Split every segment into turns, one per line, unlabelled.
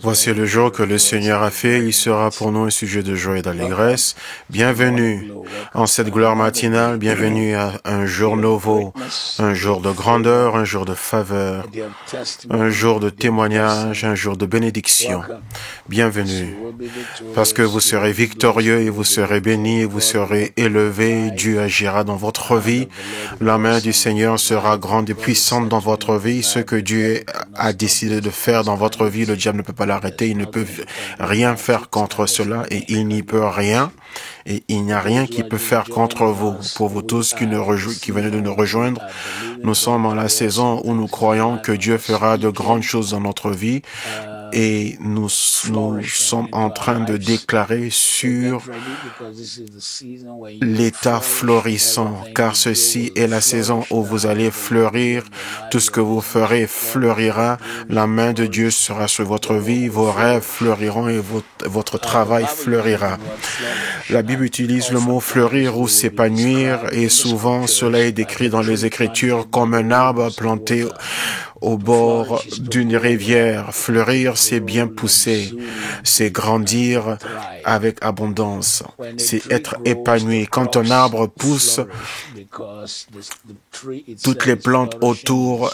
Voici le jour que le Seigneur a fait, il sera pour nous un sujet de joie et d'allégresse. Bienvenue en cette gloire matinale, bienvenue à un jour nouveau, un jour de grandeur, un jour de faveur, un jour de témoignage, un jour de bénédiction. Bienvenue, parce que vous serez victorieux et vous serez bénis et vous serez élevés. Dieu agira dans votre vie. La main du Seigneur sera grande et puissante dans votre vie. Ce que Dieu a décidé de faire dans votre vie, le diable ne peut pas l'arrêter. Il ne peut rien faire contre cela et il n'y peut rien. Et il n'y a rien qui peut faire contre vous. Pour vous tous qui venez de nous rejoindre, nous sommes en la saison où nous croyons que Dieu fera de grandes choses dans notre vie. Et nous sommes en train de déclarer sur l'état florissant, car ceci est la saison où vous allez fleurir. Tout ce que vous ferez fleurira. La main de Dieu sera sur votre vie. Vos rêves fleuriront et votre travail fleurira. La Bible utilise le mot fleurir ou s'épanouir et souvent cela est décrit dans les Écritures comme un arbre planté au bord d'une rivière. Fleurir, c'est bien pousser, c'est grandir avec abondance, c'est être épanoui. Quand un arbre pousse, toutes les plantes autour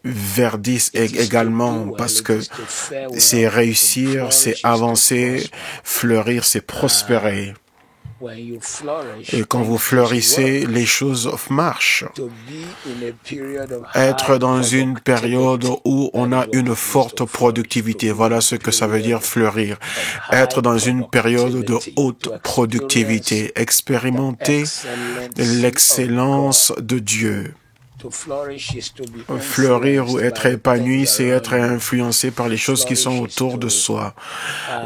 verdissent également parce que c'est réussir, c'est avancer, fleurir, c'est prospérer. Et quand vous fleurissez, les choses marchent. Être dans une période où on a une forte productivité, voilà ce que ça veut dire fleurir. Être dans une période de haute productivité, expérimenter l'excellence de Dieu. Fleurir ou être épanoui, c'est être influencé par les choses qui sont autour de soi.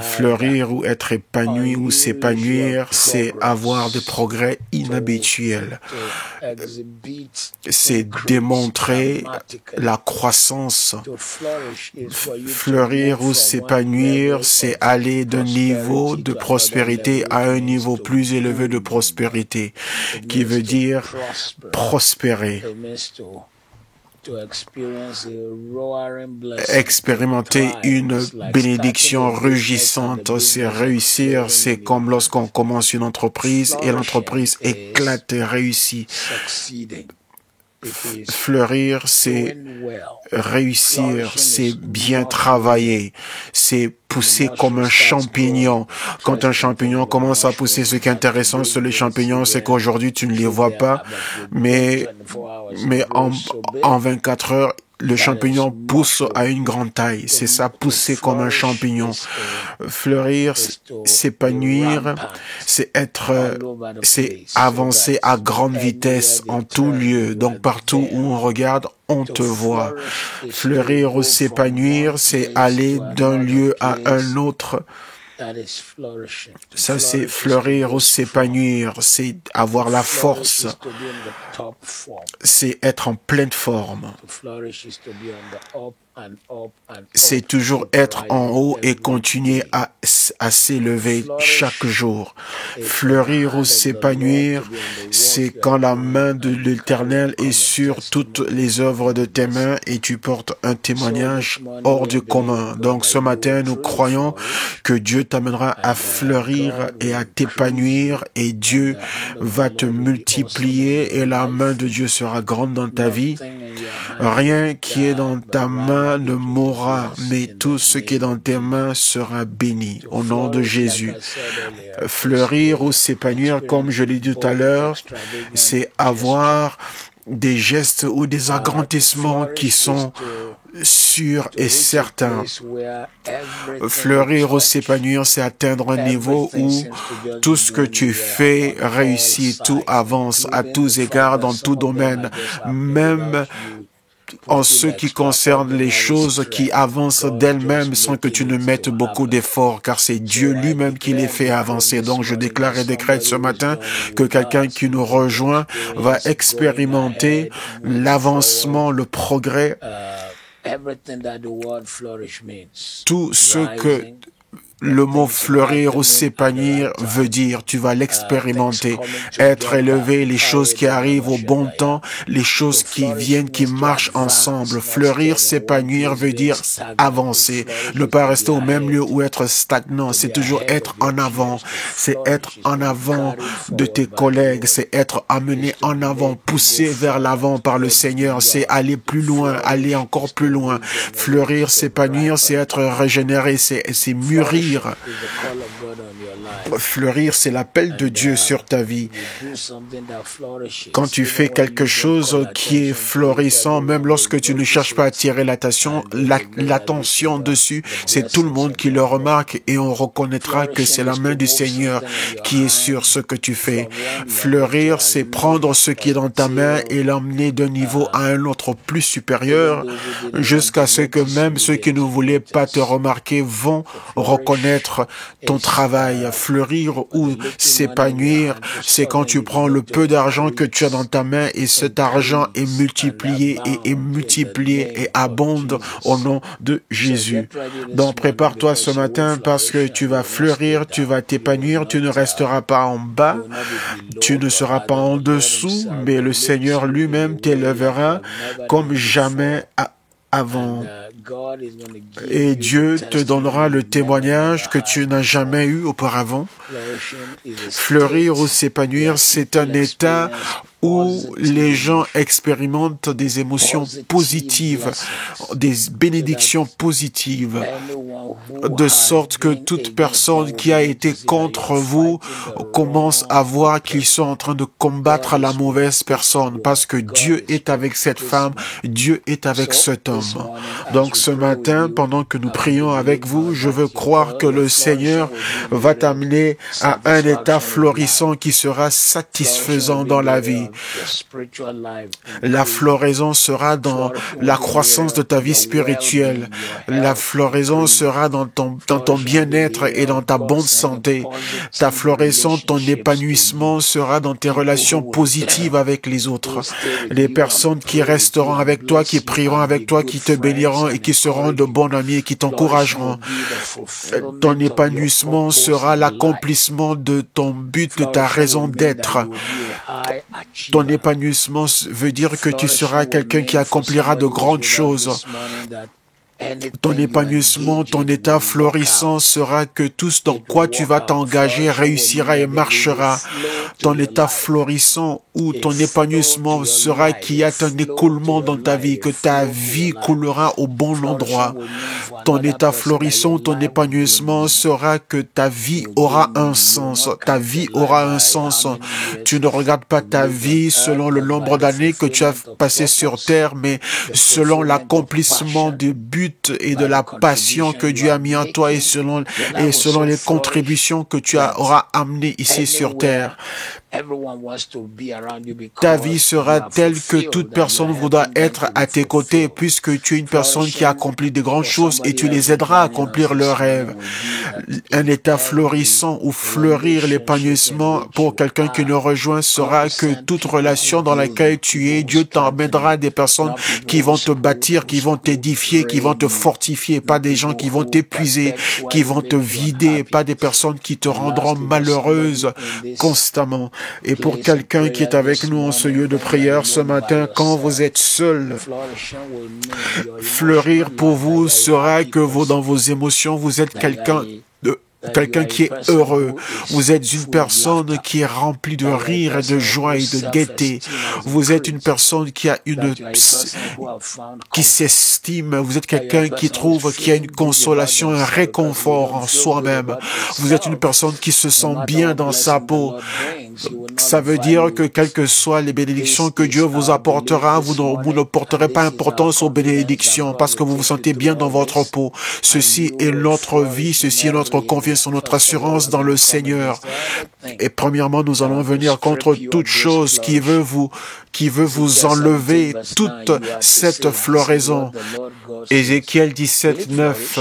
Fleurir ou être épanoui ou s'épanouir, c'est avoir des progrès inhabituels. C'est démontrer la croissance. Fleurir ou s'épanouir, c'est aller d'un niveau de prospérité à un niveau plus élevé de prospérité, qui veut dire prospérer. Expérimenter une bénédiction rugissante, c'est réussir, c'est comme lorsqu'on commence une entreprise et l'entreprise éclate et réussit. Fleurir, c'est réussir, c'est bien travailler, c'est pousser comme un champignon. Quand un champignon commence à pousser, ce qui est intéressant sur les champignons, c'est qu'aujourd'hui, tu ne les vois pas, mais en 24 heures, le champignon pousse à une grande taille. C'est ça, pousser comme un champignon. Fleurir, s'épanouir, c'est avancer à grande vitesse en tout lieu. Donc partout où on regarde, on te voit. Fleurir ou s'épanouir, c'est aller d'un lieu à un autre. Ça, c'est fleurir ou s'épanouir, c'est avoir la force, c'est être en pleine forme. C'est toujours être en haut et continuer à s'élever chaque jour. Fleurir ou s'épanouir, c'est quand la main de l'Éternel est sur toutes les œuvres de tes mains et tu portes un témoignage hors du commun. Donc ce matin, nous croyons que Dieu t'amènera à fleurir et à t'épanouir et Dieu va te multiplier et la main de Dieu sera grande dans ta vie. Rien qui est dans ta main ne mourra, mais tout ce qui est dans tes mains sera béni. Au nom de Jésus. Fleurir ou s'épanouir, comme je l'ai dit tout à l'heure, c'est avoir des gestes ou des agrandissements qui sont sûrs et certains. Fleurir ou s'épanouir, c'est atteindre un niveau où tout ce que tu fais réussit, tout avance à tous égards, dans tout domaine, même en ce qui concerne les choses qui avancent d'elles-mêmes sans que tu ne mettes beaucoup d'efforts, car c'est Dieu lui-même qui les fait avancer. Donc je déclare et décrète ce matin que quelqu'un qui nous rejoint va expérimenter l'avancement, le progrès, tout ce que Le mot fleurir ou s'épanouir veut dire, tu vas l'expérimenter, être élevé, les choses qui arrivent au bon temps, les choses qui viennent, qui marchent ensemble. Fleurir, s'épanouir veut dire avancer, ne pas rester au même lieu ou être stagnant. C'est toujours être en avant, c'est être en avant de tes collègues, c'est être amené en avant, poussé vers l'avant par le Seigneur, c'est aller plus loin, aller encore plus loin. Fleurir, s'épanouir, c'est être régénéré, c'est mûrir. Fleurir, c'est l'appel de Dieu sur ta vie. Quand tu fais quelque chose qui est florissant, même lorsque tu ne cherches pas à attirer l'attention dessus, c'est tout le monde qui le remarque et on reconnaîtra que c'est la main du Seigneur qui est sur ce que tu fais. Fleurir, c'est prendre ce qui est dans ta main et l'emmener d'un niveau à un autre plus supérieur, jusqu'à ce que même ceux qui ne voulaient pas te remarquer vont reconnaître ton travail. Fleurir ou s'épanouir, c'est quand tu prends le peu d'argent que tu as dans ta main et cet argent est multiplié et abonde au nom de Jésus. Donc prépare-toi ce matin parce que tu vas fleurir, tu vas t'épanouir, tu ne resteras pas en bas, tu ne seras pas en dessous, mais le Seigneur lui-même t'élèvera comme jamais avant. Et Dieu te donnera le témoignage que tu n'as jamais eu auparavant. Fleurir ou s'épanouir, c'est un état où les gens expérimentent des émotions positives, des bénédictions positives, de sorte que toute personne qui a été contre vous commence à voir qu'ils sont en train de combattre la mauvaise personne, parce que Dieu est avec cette femme, Dieu est avec cet homme. Donc ce matin, pendant que nous prions avec vous, je veux croire que le Seigneur va t'amener à un état florissant qui sera satisfaisant dans la vie. La floraison sera dans la croissance de ta vie spirituelle. La floraison sera dans ton bien-être et dans ta bonne santé. Ta floraison, ton épanouissement sera dans tes relations positives avec les autres. Les personnes qui resteront avec toi, qui prieront avec toi, qui te béniront et qui seront de bons amis et qui t'encourageront. Ton épanouissement sera l'accomplissement de ton but, de ta raison d'être. Ton épanouissement veut dire que tu seras quelqu'un qui accomplira de grandes choses. Ton épanouissement, ton état florissant sera que tout ce dans quoi tu vas t'engager réussira et marchera. Ton état florissant ou ton épanouissement sera qu'il y a un écoulement dans ta vie, que ta vie coulera au bon endroit. Ton état florissant, ton épanouissement sera que ta vie aura un sens. Ta vie aura un sens. Tu ne regardes pas ta vie selon le nombre d'années que tu as passé sur terre, mais selon l'accomplissement du but et de la passion que Dieu a mis en toi et selon les contributions que tu auras amenées ici sur terre. Ta vie sera telle que toute personne voudra être à tes côtés puisque tu es une personne qui a accompli de grandes choses et tu les aideras à accomplir leurs rêves. Un état florissant ou fleurir l'épanouissement pour quelqu'un qui nous rejoint sera que toute relation dans laquelle tu es, Dieu t'emmènera des personnes qui vont te bâtir, qui vont t'édifier, qui vont te fortifier, pas des gens qui vont t'épuiser, qui vont te vider, pas des personnes qui te rendront malheureuse constamment. Et pour quelqu'un qui est avec nous en ce lieu de prière ce matin, quand vous êtes seul, fleurir pour vous sera que dans vos émotions, vous êtes quelqu'un qui est heureux. Vous êtes une personne qui est remplie de rire et de joie et de gaieté. Vous êtes une personne qui s'estime. Vous êtes quelqu'un qui trouve qu'il y a une consolation, un réconfort en soi-même. Vous êtes une personne qui se sent bien dans sa peau. Ça veut dire que quelles que soient les bénédictions que Dieu vous apportera, vous ne porterez pas importance aux bénédictions parce que vous vous sentez bien dans votre peau. Ceci est notre vie, ceci est notre confiance, notre assurance dans le Seigneur. Et premièrement, nous allons venir contre toute chose qui veut vous enlever toute cette floraison. Ézéchiel 17, 9.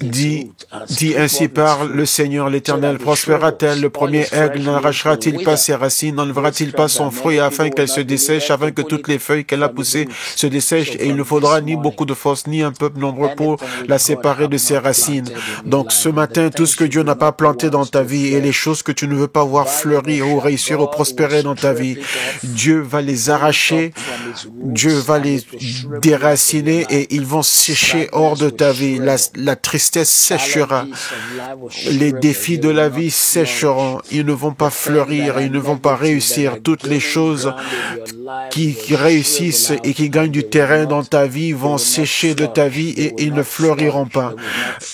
Dit ainsi par le Seigneur l'Éternel, prospérera-t-elle? Le premier aigle n'arrachera-t-il pas ses racines, n'enlèvera-t-il pas son fruit afin qu'elle se dessèche, afin que toutes les feuilles qu'elle a poussées se dessèchent? Et il ne faudra ni beaucoup de force, ni un peuple nombreux pour la séparer de ses racines. Donc ce matin, tout ce que Dieu n'a pas planté dans ta vie et les choses que tu ne veux pas voir fleurir ou réussir ou prospérer dans ta vie, Dieu va les arracher, Dieu va les déraciner et ils vont sécher hors de ta vie. La tristesse séchera. Les défis de la vie sécheront. Ils ne vont pas fleurir, ils ne vont pas réussir. Toutes les choses qui réussissent et qui gagnent du terrain dans ta vie vont sécher de ta vie et ils ne fleuriront pas.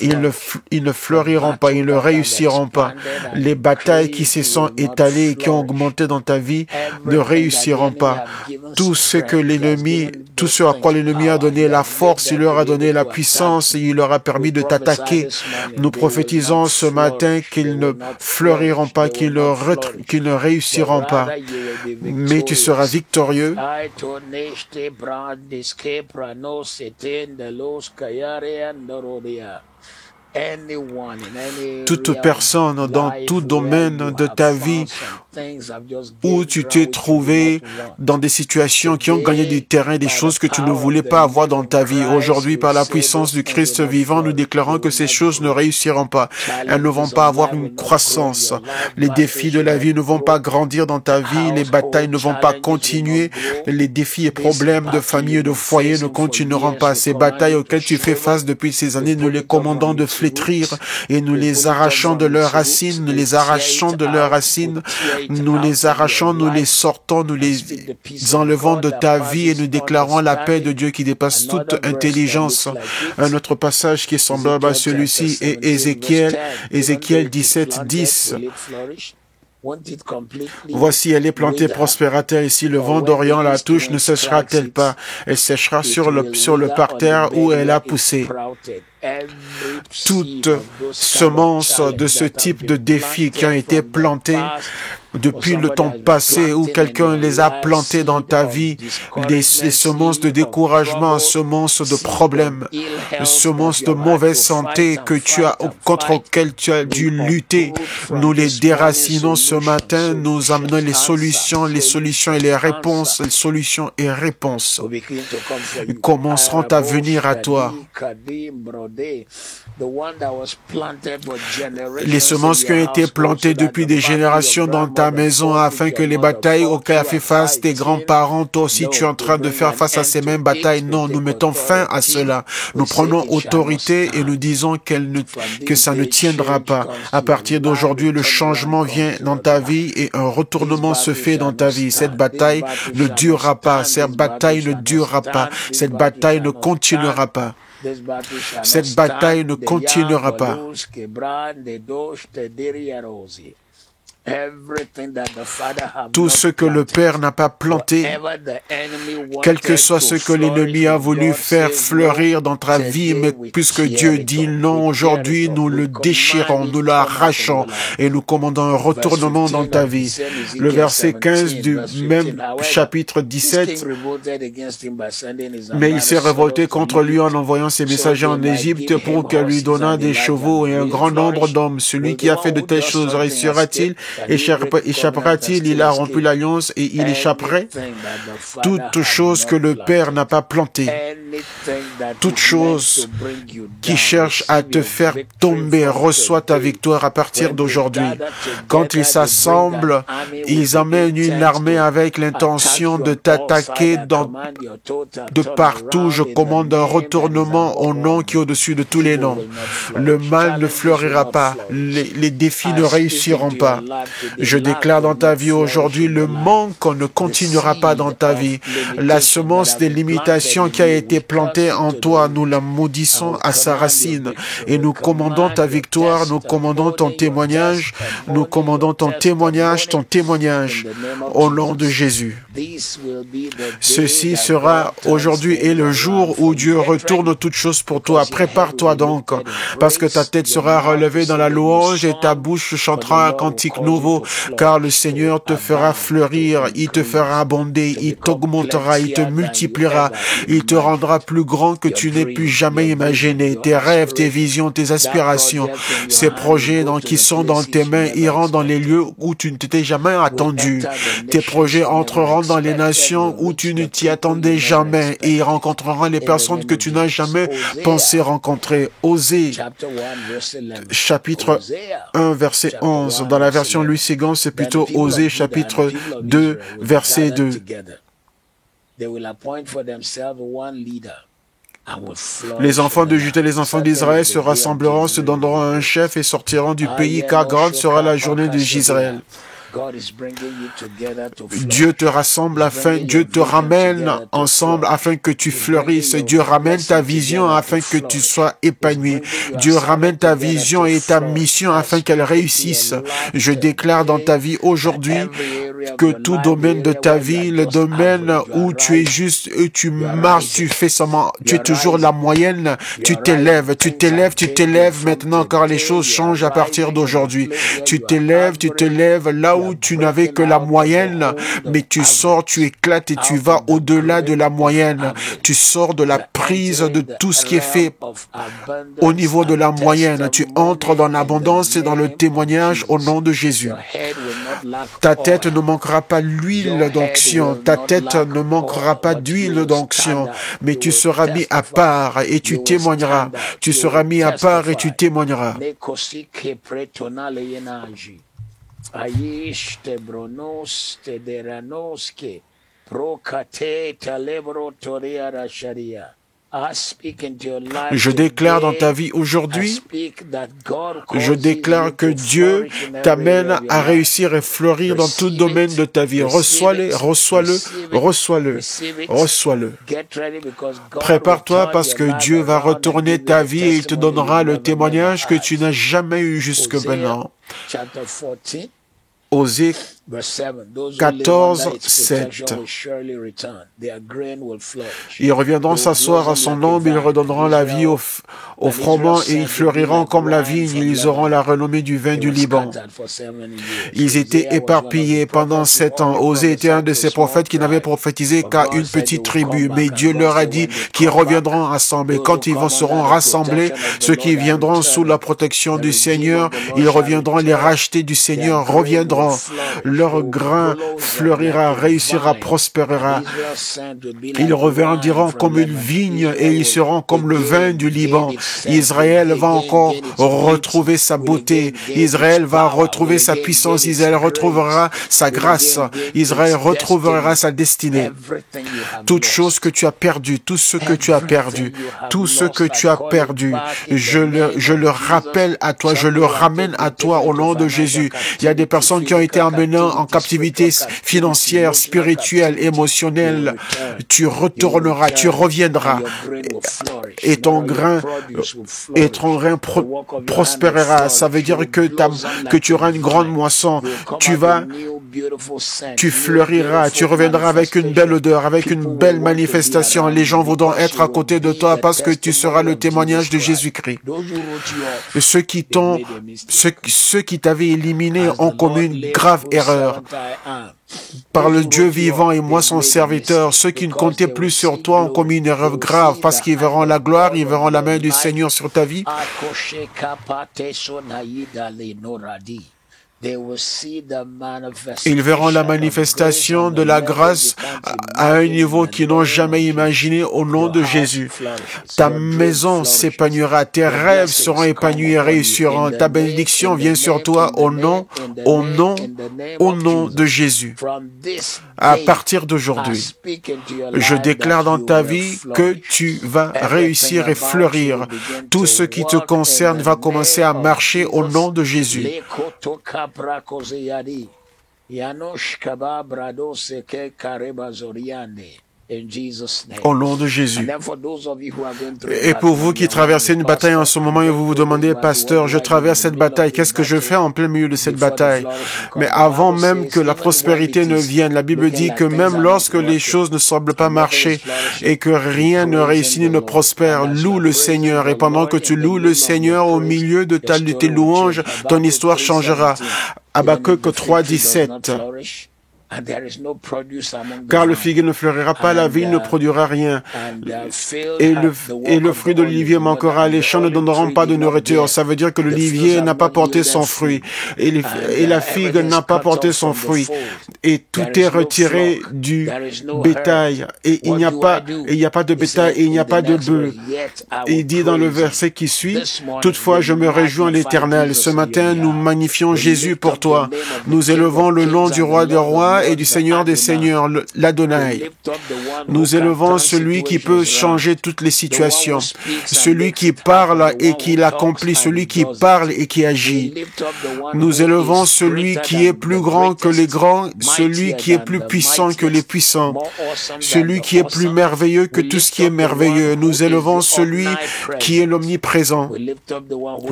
Ils ne fleuriront pas, ils ne réussiront pas. Les batailles qui se sont étalées et qui ont augmenté dans ta vie ne réussiront pas. Tout ce à quoi l'ennemi a donné la force, il leur a donné la puissance et il leur a permis de t'attaquer. Nous prophétisons ce matin qu'ils ne fleuriront pas, qu'ils ne réussiront pas, mais tu seras victorieux. Toute personne dans tout domaine de ta vie où tu t'es trouvé dans des situations qui ont gagné du terrain, des choses que tu ne voulais pas avoir dans ta vie. Aujourd'hui, par la puissance du Christ vivant, nous déclarons que ces choses ne réussiront pas. Elles ne vont pas avoir une croissance. Les défis de la vie ne vont pas grandir dans ta vie. Les batailles ne vont pas continuer. Les défis et problèmes de famille et de foyer ne continueront pas. Ces batailles auxquelles tu fais face depuis ces années, nous les commandons de flétrir et nous les arrachons de leurs racines, nous les arrachons de leurs racines, nous les arrachons, nous les sortons, nous les enlevons de ta vie et nous déclarons la paix de Dieu qui dépasse toute intelligence. Un autre passage qui est semblable à celui-ci est Ézéchiel 17:10. Voici, elle est plantée, prospérera-t-elle, et si le vent d'Orient la touche, ne séchera-t-elle pas? Elle séchera sur le parterre où elle a poussé. Toute semence de ce type de défis qui ont été plantés depuis le temps passé où quelqu'un les a plantés dans ta vie, des semences de découragement, semences de problèmes, semences de mauvaise santé contre lesquelles tu as dû lutter. Nous les déracinons ce matin, nous amenons les solutions et les réponses, les solutions et réponses. Ils commenceront à venir à toi. Les semences qui ont été plantées depuis des générations dans ta maison afin que les batailles auxquelles a fait face tes grands-parents, toi aussi tu es en train de faire face à ces mêmes batailles. Non, nous mettons fin à cela. Nous prenons autorité et nous disons que ça ne tiendra pas. À partir d'aujourd'hui, le changement vient dans ta vie et un retournement se fait dans ta vie. Cette bataille ne durera pas. Cette bataille ne durera pas. Cette bataille ne continuera pas. Cette bataille ne continuera pas. Tout ce que le Père n'a pas planté, quel que soit ce que l'ennemi a voulu faire fleurir dans ta vie, mais puisque Dieu dit non, aujourd'hui nous le déchirons, nous l'arrachons et nous commandons un retournement dans ta vie. Le verset 15 du même chapitre 17, mais il s'est révolté contre lui en envoyant ses messagers en Égypte pour qu'elle lui donnât des chevaux et un grand nombre d'hommes. Celui qui a fait de telles choses réussira-t-il? Échappera-t-il? Il a rompu l'alliance et il échapperait. Toute chose que le Père n'a pas plantée, toute chose qui cherche à te faire tomber, reçoit ta victoire à partir d'aujourd'hui. Quand ils s'assemblent, ils amènent une armée avec l'intention de t'attaquer de partout. Je commande un retournement au nom qui est au-dessus de tous les noms. Le mal ne fleurira pas. Les défis ne réussiront pas. Je déclare dans ta vie aujourd'hui, le manque ne continuera pas dans ta vie. La semence des limitations qui a été plantée en toi, nous la maudissons à sa racine. Et nous commandons ta victoire, nous commandons ton témoignage, nous commandons ton témoignage, au nom de Jésus. Ceci sera aujourd'hui et le jour où Dieu retourne toutes choses pour toi. Prépare-toi donc, parce que ta tête sera relevée dans la louange et ta bouche chantera un cantique nouveau, car le Seigneur te fera fleurir, il te fera abonder, il t'augmentera, il te multipliera, il te rendra plus grand que tu n'aies pu jamais imaginer. Tes rêves, tes visions, tes aspirations, ces projets qui sont dans tes mains iront dans les lieux où tu ne t'étais jamais attendu. Tes projets entreront dans les nations où tu ne t'y attendais jamais et ils rencontreront les personnes que tu n'as jamais pensé rencontrer. Osée, chapitre 1, verset 11. Dans la version Louis Ségon, c'est plutôt Osée, chapitre 2, verset 2. Les enfants de Juda et les enfants d'Israël se rassembleront, se donneront un chef et sortiront du pays, car grande sera la journée de Gisraël. Dieu te rassemble Dieu te ramène ensemble afin que tu fleurisses. Dieu ramène ta vision afin que tu sois épanoui. Dieu ramène ta vision et ta mission afin qu'elle réussisse. Je déclare dans ta vie aujourd'hui que tout domaine de ta vie, le domaine où tu es juste, tu marches, tu fais seulement, tu es toujours la moyenne, tu t'élèves maintenant car les choses changent à partir d'aujourd'hui. Tu te lèves là où tu n'avais que la moyenne, mais tu sors, tu éclates et tu vas au-delà de la moyenne. Tu sors de la prise de tout ce qui est fait au niveau de la moyenne. Tu entres dans l'abondance et dans le témoignage au nom de Jésus. Ta tête ne manquera pas l'huile d'onction. Ta tête ne manquera pas d'huile d'onction, mais tu seras mis à part et tu témoigneras. Tu seras mis à part et tu témoigneras. Aishte bronos te deranos ke prokate talebro toria rasharia. Je déclare dans ta vie aujourd'hui, je déclare que Dieu t'amène à réussir et fleurir dans tout domaine de ta vie. Reçois-le, reçois-le, reçois-le, reçois-le. Prépare-toi parce que Dieu va retourner ta vie et il te donnera le témoignage que tu n'as jamais eu jusque maintenant. Osée 14, 7. Ils reviendront s'asseoir à son ombre, ils redonneront la vie au froment et ils fleuriront comme la vigne, ils auront la renommée du vin du Liban. Ils étaient éparpillés pendant 7 ans. Osée était un de ces prophètes qui n'avait prophétisé qu'à une petite tribu, mais Dieu leur a dit qu'ils reviendront ensemble. Et quand ils seront rassemblés, ceux qui viendront sous la protection du Seigneur, ils reviendront, les rachetés du Seigneur reviendront. Leur grain fleurira, réussira, prospérera. Ils reviendront comme une vigne et ils seront comme le vin du Liban. Israël va encore retrouver sa beauté. Israël va retrouver sa puissance. Israël retrouvera sa grâce. Israël retrouvera sa destinée. Toute chose que tu as perdu, tout ce que tu as perdu, tout ce que tu as perdu, je le rappelle à toi, je le ramène à toi au nom de Jésus. Il y a des personnes qui ont été emmenées en captivité financière, spirituelle, émotionnelle. Tu retourneras, tu reviendras et ton grain prospérera. Ça veut dire que tu auras une grande moisson. Tu fleuriras, tu reviendras avec une belle odeur, avec une belle manifestation. Les gens voudront être à côté de toi parce que tu seras le témoignage de Jésus-Christ. Ceux qui t'avaient éliminé ont commis une grave erreur. Par le Dieu vivant et moi son serviteur, ceux qui ne comptaient plus sur toi ont commis une erreur grave parce qu'ils verront la gloire, ils verront la main du Seigneur sur ta vie. Ils verront la manifestation de la grâce à un niveau qu'ils n'ont jamais imaginé au nom de Jésus. Ta maison s'épanouira, tes rêves seront épanouis et réussiront. Ta bénédiction vient sur toi au nom de Jésus. À partir d'aujourd'hui, je déclare dans ta vie que tu vas réussir et fleurir. Tout ce qui te concerne va commencer à marcher au nom de Jésus. Au nom de Jésus. Et pour vous qui traversez une bataille en ce moment et vous vous demandez, pasteur, je traverse cette bataille, qu'est-ce que je fais en plein milieu de cette bataille? Mais avant même que la prospérité ne vienne, la Bible dit que même lorsque les choses ne semblent pas marcher et que rien ne réussit ni ne prospère, loue le Seigneur. Et pendant que tu loues le Seigneur au milieu de tes louanges, ton histoire changera. Habakkuk 3:17. Car le figuier ne fleurira pas, la vigne ne produira rien, et le fruit de l'olivier manquera, les champs ne donneront pas de nourriture. Ça veut dire que l'olivier n'a pas porté son fruit, et la figue n'a pas porté son fruit, et tout est retiré du bétail, et il n'y a pas de bétail, et il n'y a pas de bœuf. Et il dit dans le verset qui suit, toutefois je me réjouis en l'Éternel. Ce matin, nous magnifions Jésus pour toi. Nous élevons le nom du roi des rois et du Seigneur des seigneurs, l'Adonai. Nous élevons celui qui peut changer toutes les situations, celui qui parle et qui l'accomplit, celui qui parle et qui agit. Nous élevons celui qui est plus grand que les grands, celui qui est plus puissant que les puissants, celui qui est plus merveilleux que tout ce qui est merveilleux. Nous élevons celui qui est l'omniprésent.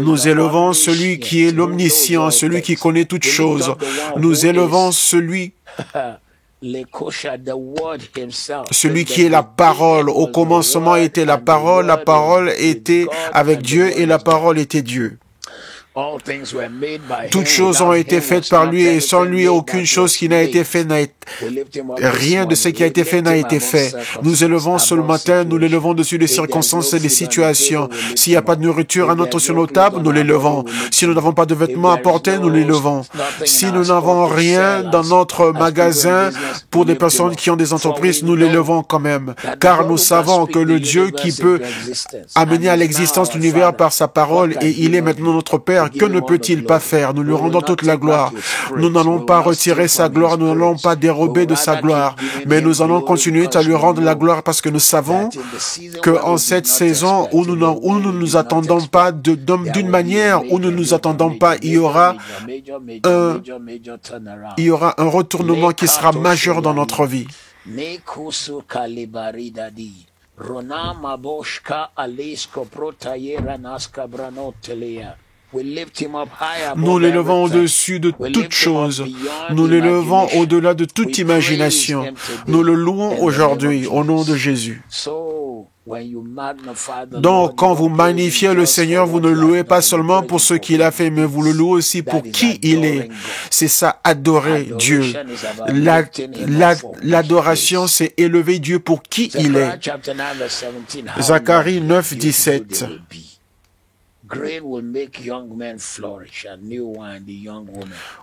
Nous élevons celui qui est l'omniscient, celui qui connaît toutes choses. Nous élevons celui qui est la parole. Au commencement était la parole était avec Dieu et la parole était Dieu. Toutes choses ont été faites par lui et sans lui, aucune chose qui n'a été faite rien de ce qui a été fait n'a été fait. Nous élevons ce matin, nous l'élevons dessus des circonstances et des situations. S'il n'y a pas de nourriture sur nos tables, nous l'élevons. Si nous n'avons pas de vêtements à porter, nous l'élevons. Si nous n'avons rien dans notre magasin pour des personnes qui ont des entreprises, nous l'élevons quand même. Car nous savons que le Dieu qui peut amener à l'existence l'univers par sa parole, et il est maintenant notre Père, que ne peut-il pas faire? Nous lui rendons toute la gloire. Nous n'allons pas retirer sa gloire, nous n'allons pas dérober de sa gloire, mais nous allons continuer à lui rendre la gloire parce que nous savons qu'en cette saison où nous ne nous attendons pas, d'une manière où nous ne nous attendons pas, il y aura un retournement qui sera majeur dans notre vie. Nous l'élevons au-dessus de toute chose. Nous l'élevons au-delà de toute imagination. Nous le louons aujourd'hui au nom de Jésus. Donc, quand vous magnifiez le Seigneur, vous ne le louez pas seulement pour ce qu'il a fait, mais vous le louez aussi pour qui il est. C'est ça, adorer Dieu. L'adoration, c'est élever Dieu pour qui il est. Zacharie 9:17.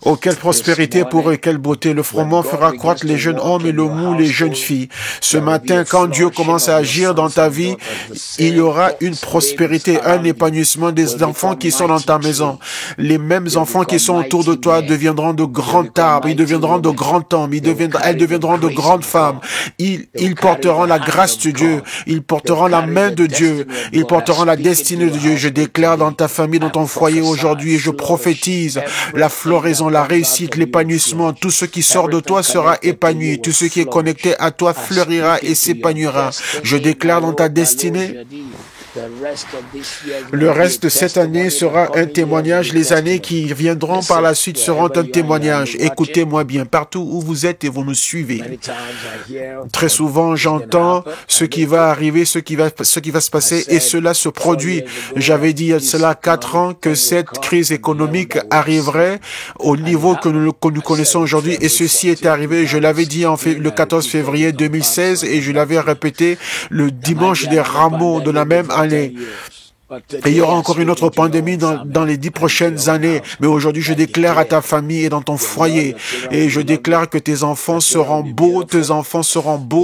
Oh, quelle prospérité pour eux, quelle beauté. Le froment fera croître les jeunes hommes et le mou les jeunes filles. Ce matin, quand Dieu commence à agir dans ta vie, il y aura une prospérité, un épanouissement des enfants qui sont dans ta maison. Les mêmes enfants qui sont autour de toi deviendront de grands arbres, ils deviendront de grands hommes, elles deviendront de grandes femmes. Ils porteront la grâce de Dieu, ils porteront la main de Dieu, ils porteront la destinée de Dieu. Je déclare dans ta famille, dans ton foyer aujourd'hui, et je prophétise la floraison, la réussite, l'épanouissement. Tout ce qui sort de toi sera épanoui. Tout ce qui est connecté à toi fleurira et s'épanouira. Je déclare dans ta destinée, le reste de cette année sera un témoignage. Les années qui viendront par la suite seront un témoignage. Écoutez-moi bien, partout où vous êtes et vous nous suivez. Très souvent, j'entends ce qui va arriver, ce qui va se passer, et cela se produit. J'avais dit il y a cela 4 ans que cette crise économique arriverait au niveau que nous connaissons aujourd'hui, et ceci est arrivé. Je l'avais dit le 14 février 2016 et je l'avais répété le dimanche des Rameaux de la même année. Et il y aura encore une autre pandémie dans les 10 prochaines années. Mais aujourd'hui, je déclare à ta famille et dans ton foyer, et je déclare que tes enfants seront beaux,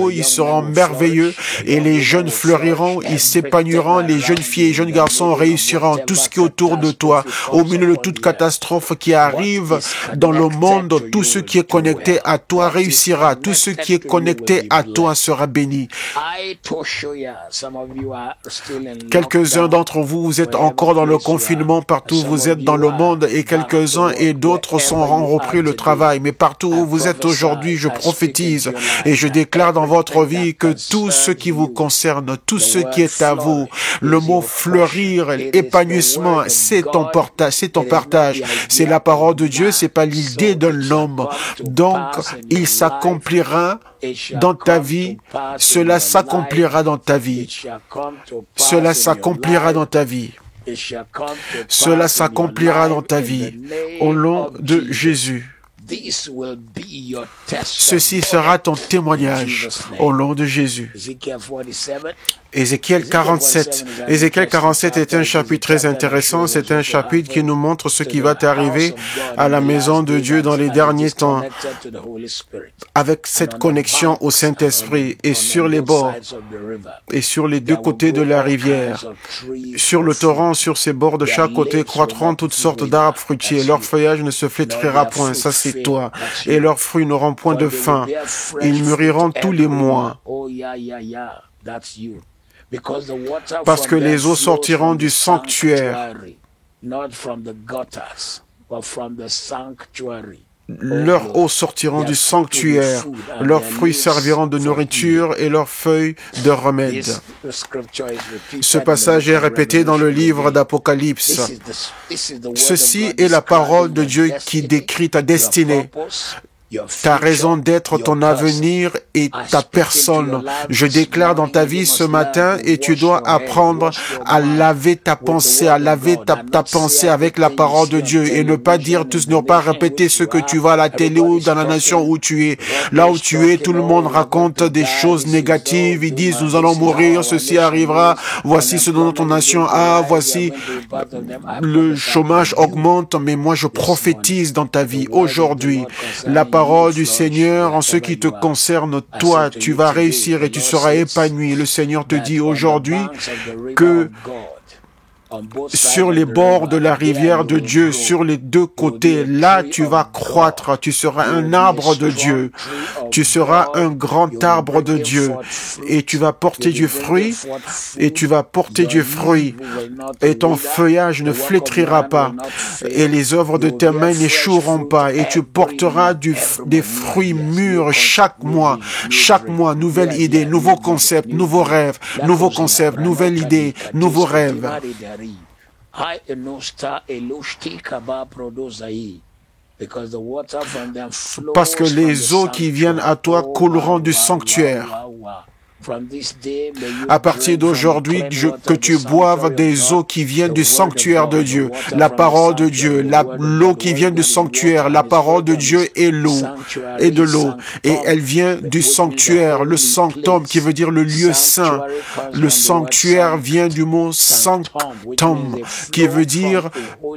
ils seront merveilleux, et les jeunes fleuriront, ils s'épanouiront, les jeunes filles et jeunes garçons réussiront. Tout ce qui est autour de toi, au milieu de toute catastrophe qui arrive dans le monde, tout ce qui est connecté à toi réussira. Tout ce qui est connecté à toi sera béni. Quelques-uns d'entre d'entre vous, vous êtes encore dans le confinement, partout où vous êtes dans le monde, et quelques-uns et d'autres ont repris le travail. Mais partout où vous êtes aujourd'hui, je prophétise et je déclare dans votre vie que tout ce qui vous concerne, tout ce qui est à vous, le mot fleurir, épanouissement, c'est ton partage. C'est la parole de Dieu, c'est pas l'idée d'un homme. Donc, il s'accomplira dans ta vie, cela s'accomplira dans ta vie. Cela s'accomplira dans ta vie. Cela s'accomplira dans ta vie. Au nom de Jésus. Ceci sera ton témoignage au nom de Jésus. Ézéchiel 47. Ézéchiel 47 est un chapitre très intéressant. C'est un chapitre qui nous montre ce qui va arriver à la maison de Dieu dans les derniers temps avec cette connexion au Saint-Esprit et sur les bords et sur les deux côtés de la rivière. Sur le torrent, sur ses bords de chaque côté, croîtront toutes sortes d'arbres fruitiers. Leur feuillage ne se flétrira point. Ça, c'est toi. Et leurs fruits n'auront point de fin. Ils mûriront tous les mois. Parce que les eaux sortiront du sanctuaire. Leurs eaux sortiront du sanctuaire. Leurs fruits serviront de nourriture et leurs feuilles de remède. Ce passage est répété dans le livre d'Apocalypse. Ceci est la parole de Dieu qui décrit ta destinée. Ta raison d'être, ton avenir et ta personne. Je déclare dans ta vie ce matin et tu dois apprendre à laver ta pensée, à laver ta pensée avec la parole de Dieu et ne pas dire, ne pas répéter ce que tu vois à la télé ou dans la nation où tu es. Là où tu es, tout le monde raconte des choses négatives. Ils disent, nous allons mourir, ceci arrivera, voici ce dont ton nation a, voici le chômage augmente, mais moi je prophétise dans ta vie aujourd'hui. La parole du Seigneur en ce qui te concerne, toi, tu vas réussir et tu seras épanoui. Le Seigneur te dit aujourd'hui que sur les bords de la rivière de Dieu, sur les deux côtés, là tu vas croître, tu seras un arbre de Dieu, tu seras un grand arbre de Dieu, et tu vas porter du fruit, et tu vas porter du fruit, et ton feuillage ne flétrira pas, et les œuvres de tes mains n'échoueront pas, et tu porteras des fruits mûrs chaque mois, nouvelle idée, nouveau concept, nouveau rêve, nouveau concept, nouvelle idée, nouveau rêve. Parce que les eaux qui viennent à toi couleront du sanctuaire. À partir d'aujourd'hui, que tu boives des eaux qui viennent du sanctuaire de Dieu, la parole de Dieu, l'eau qui vient du sanctuaire, la parole de Dieu et l'eau, et de l'eau. Et elle vient du sanctuaire, le sanctum qui veut dire le lieu saint. Le sanctuaire vient du mot sanctum, qui veut dire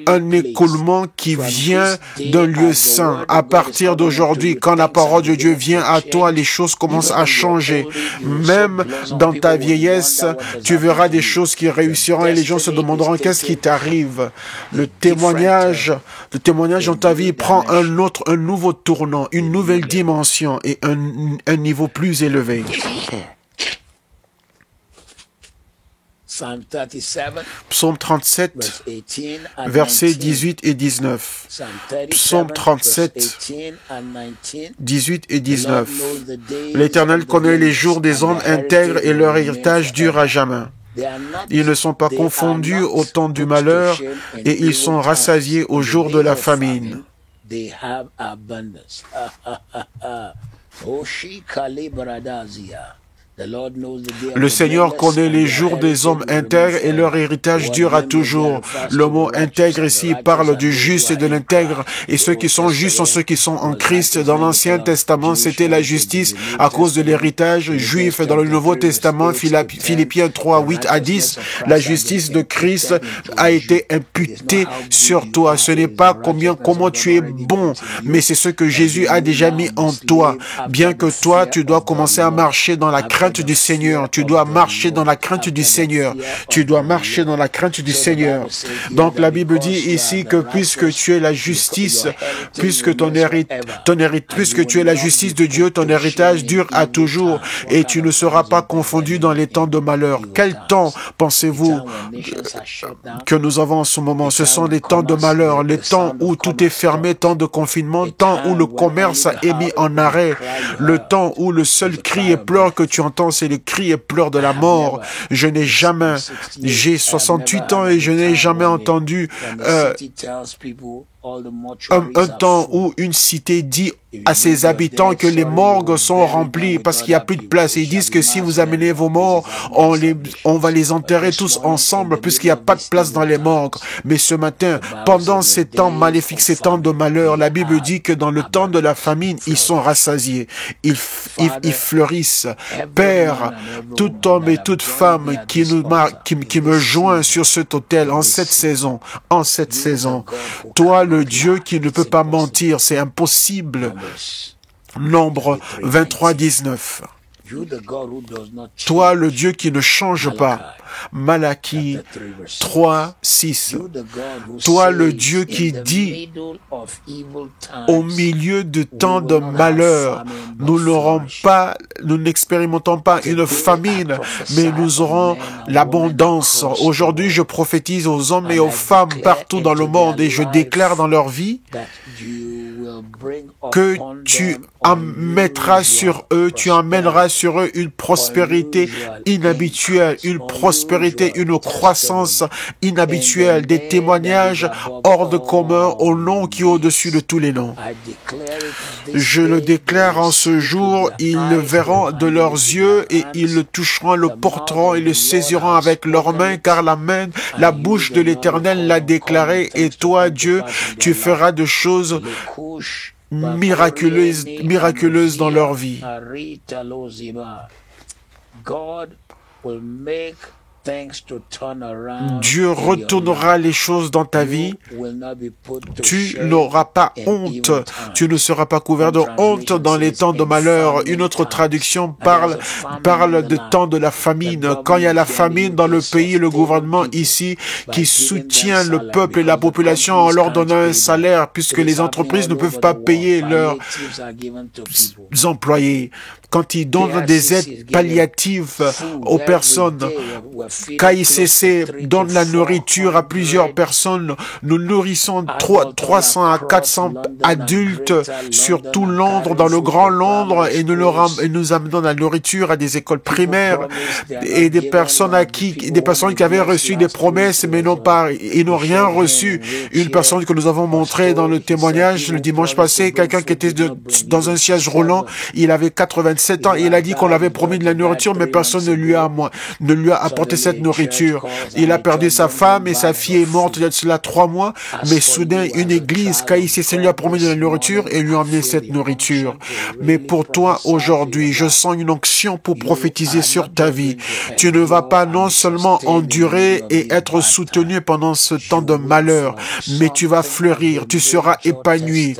un écoulement qui vient d'un lieu saint. À partir d'aujourd'hui, quand la parole de Dieu vient à toi, les choses commencent à changer. Même dans ta vieillesse, tu verras des choses qui réussiront et les gens se demanderont qu'est-ce qui t'arrive. Le témoignage dans ta vie prend un nouveau tournant, une nouvelle dimension et un niveau plus élevé. Psaume 37, versets 18 et 19. Psaume 37, 18 et 19. L'Éternel connaît les jours des hommes intègres et leur héritage dure à jamais. Ils ne sont pas confondus au temps du malheur et ils sont rassasiés au jour de la famine. Le Seigneur connaît les jours des hommes intègres et leur héritage dure à toujours. Le mot intègre ici parle du juste et de l'intègre. Et ceux qui sont justes sont ceux qui sont en Christ. Dans l'Ancien Testament, c'était la justice à cause de l'héritage juif. Dans le Nouveau Testament, Philippiens 3, 8 à 10, la justice de Christ a été imputée sur toi. Ce n'est pas comment tu es bon, mais c'est ce que Jésus a déjà mis en toi. Bien que toi, tu dois commencer à marcher dans la crainte crainte du Seigneur. Tu dois marcher dans la crainte du Seigneur. Tu dois marcher dans la crainte du Seigneur. Donc la Bible dit ici que puisque tu es la justice, puisque puisque tu es la justice de Dieu, ton héritage dure à toujours et tu ne seras pas confondu dans les temps de malheur. Quel temps pensez-vous que nous avons en ce moment? Ce sont les temps de malheur, les temps où tout est fermé, temps de confinement, temps où le commerce est mis en arrêt, le temps où le seul cri et pleur que tu entends, c'est le cri et pleur de la mort. J'ai 68 ans et je n'ai jamais entendu un temps où une cité dit à ses habitants que les morgues sont remplies parce qu'il n'y a plus de place. Et ils disent que si vous amenez vos morts, on va les enterrer tous ensemble puisqu'il n'y a pas de place dans les morgues. Mais ce matin, pendant ces temps maléfiques, ces temps de malheur, la Bible dit que dans le temps de la famine, ils sont rassasiés. Ils fleurissent. Père, tout homme et toute femme qui me joint sur cet autel en cette saison, toi, le Dieu qui ne peut pas mentir, c'est impossible. Nombre 23, 19. Toi, le Dieu qui ne change pas. Malachie 3, 6. Toi, le Dieu qui dit, au milieu de temps de malheur, nous n'expérimentons pas une famine, mais nous aurons l'abondance. Aujourd'hui, je prophétise aux hommes et aux femmes partout dans le monde et je déclare dans leur vie que tu amèneras sur eux une prospérité inhabituelle, une croissance inhabituelle, des témoignages hors de commun au nom qui est au-dessus de tous les noms. Je le déclare en ce jour, ils le verront de leurs yeux et ils le toucheront, le porteront et le saisiront avec leurs mains, car la bouche de l'Éternel l'a déclaré, et toi, Dieu, tu feras de choses miraculeuses dans leur vie. Dieu retournera les choses dans ta vie. Tu n'auras pas honte. Tu ne seras pas couvert de honte dans les temps de malheur. Une autre traduction parle de temps de la famine. Quand il y a la famine dans le pays, le gouvernement ici qui soutient le peuple et la population en leur donnant un salaire, puisque les entreprises ne peuvent pas payer leurs employés. Quand ils donnent des aides palliatives aux personnes, KICC donne la nourriture à plusieurs personnes. Nous nourrissons 300 à 400 adultes sur tout Londres, dans le Grand Londres, et nous amenons la nourriture à des écoles primaires et des personnes qui avaient reçu des promesses mais n'ont rien reçu. Une personne que nous avons montrée dans le témoignage le dimanche passé, quelqu'un qui était dans un siège roulant, il avait 87 ans, et il a dit qu'on l'avait promis de la nourriture, mais personne ne lui a apporté cette nourriture. Il a perdu sa femme et sa fille est morte il y a de cela 3 mois, mais soudain, une église, KICC, lui a promis de la nourriture et lui a emmené cette nourriture. Mais pour toi, aujourd'hui, je sens une onction pour prophétiser sur ta vie. Tu ne vas pas non seulement endurer et être soutenu pendant ce temps de malheur, mais tu vas fleurir, tu seras épanoui.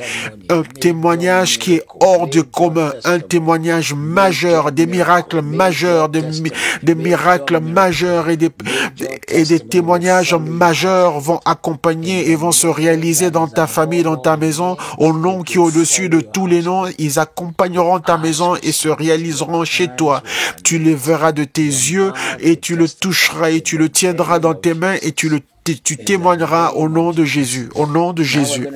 Un témoignage qui est hors du commun, un témoignage majeur, des miracles majeurs, des miracles majeurs et des témoignages majeurs vont accompagner et vont se réaliser dans ta famille, dans ta maison, au nom qui est au-dessus de tous les noms. Ils accompagneront ta maison et se réaliseront chez toi. Tu les verras de tes yeux et tu le toucheras et tu le tiendras dans tes mains et tu témoigneras au nom de Jésus, au nom de Jésus.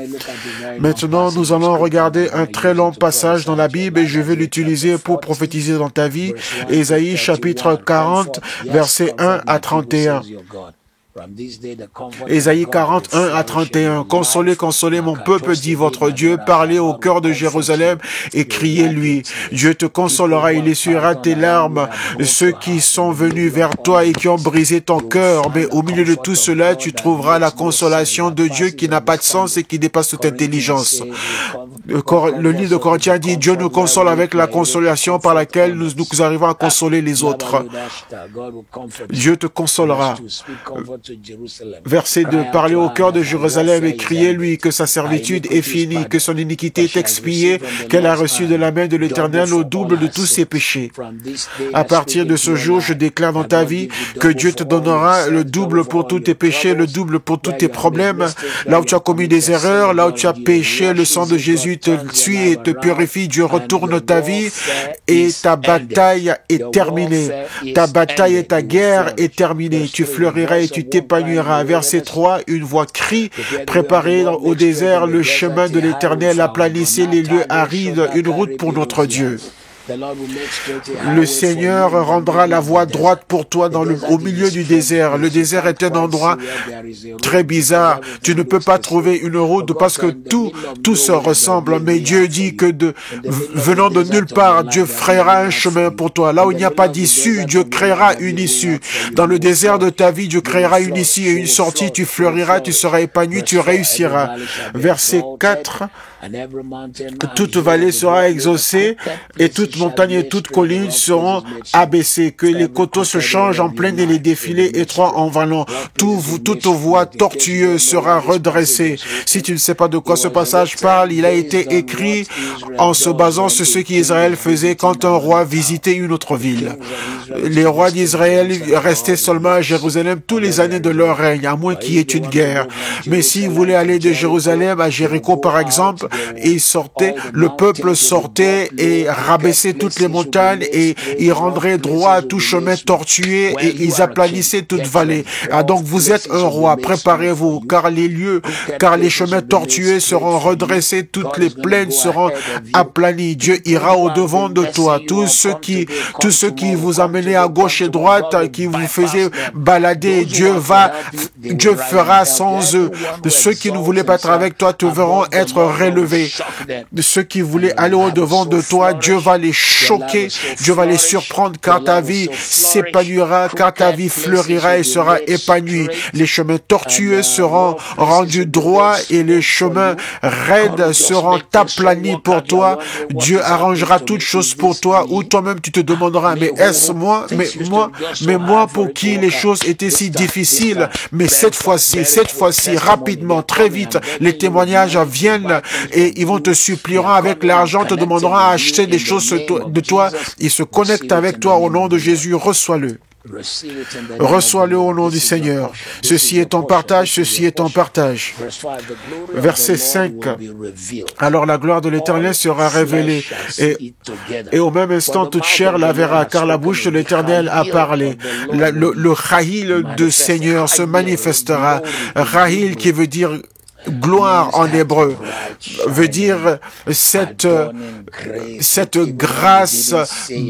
Maintenant, nous allons regarder un très long passage dans la Bible et je vais l'utiliser pour prophétiser dans ta vie. Ésaïe chapitre 40, versets 1 à 31. Ésaïe 41 à 31. Consolez, consolez mon peuple, dit votre Dieu. Parlez au cœur de Jérusalem et criez-lui. Dieu te consolera, il essuiera tes larmes. Ceux qui sont venus vers toi et qui ont brisé ton cœur. Mais au milieu de tout cela, tu trouveras la consolation de Dieu qui n'a pas de sens et qui dépasse toute intelligence. Le livre de Corinthiens dit, Dieu nous console avec la consolation par laquelle nous arrivons à consoler les autres. Dieu te consolera. Verset 2, parlez au cœur de Jérusalem et criez-lui que sa servitude est finie, que son iniquité est expiée, qu'elle a reçu de la main de l'Éternel au double de tous ses péchés. À partir de ce jour, je déclare dans ta vie que Dieu te donnera le double pour tous tes péchés, le double pour tous tes problèmes. Là où tu as commis des erreurs, là où tu as péché, le sang de Jésus te suit et te purifie. Dieu retourne ta vie et ta bataille est terminée. Ta bataille et ta guerre est terminée. Tu fleuriras et tu t'épanouiras. Verset 3, une voix crie, préparez au désert le chemin de l'Éternel, aplanissez les lieux arides, une route pour notre Dieu. Le Seigneur rendra la voie droite pour toi au milieu du désert. Le désert est un endroit très bizarre. Tu ne peux pas trouver une route parce que tout se ressemble. Mais Dieu dit que venant de nulle part, Dieu créera un chemin pour toi. Là où il n'y a pas d'issue, Dieu créera une issue. Dans le désert de ta vie, Dieu créera une issue et une sortie. Tu fleuriras, tu seras épanoui, tu réussiras. Verset 4. Toute vallée sera exaucée et toute montagne et toute colline seront abaissées. Que les coteaux se changent en plaine et les défilés étroits en vallons. Toute voie tortueuse sera redressée. Si tu ne sais pas de quoi ce passage parle, il a été écrit en se basant sur ce qu'Israël faisait quand un roi visitait une autre ville. Les rois d'Israël restaient seulement à Jérusalem tous les années de leur règne, à moins qu'il y ait une guerre. Mais s'ils voulaient aller de Jérusalem à Jéricho, par exemple, et le peuple sortait et rabaissait toutes les montagnes et ils rendraient droit à tout chemin tortueux et ils aplanissaient toute vallée. Ah, donc vous êtes un roi, préparez-vous, car les chemins tortueux seront redressés, toutes les plaines seront aplanies. Dieu ira au-devant de toi. Tous ceux qui vous amenaient à gauche et droite, qui vous faisaient balader, Dieu fera sans eux. De ceux qui ne voulaient pas être avec toi te verront être relevés. De ceux qui voulaient aller au-devant de toi, Dieu va les choquer, Dieu va les surprendre, car ta vie s'épanouira, car ta vie fleurira et sera épanouie. Les chemins tortueux seront rendus droits et les chemins raides seront aplanis pour toi. Dieu arrangera toutes choses pour toi, ou toi-même tu te demanderas, mais est-ce moi, mais moi pour qui les choses étaient si difficiles, mais cette fois-ci, rapidement, très vite, les témoignages viennent et ils vont te supplieront avec l'argent, te demanderont à acheter des choses de toi. Ils se connectent avec toi au nom de Jésus. Reçois-le. Reçois-le au nom du Seigneur. Ceci est ton partage, ceci est ton partage. Verset 5. Alors la gloire de l'Éternel sera révélée et au même instant toute chair la verra, car la bouche de l'Éternel a parlé. Le Rahil de Seigneur se manifestera. Rahil qui veut dire gloire en hébreu, veut dire cette grâce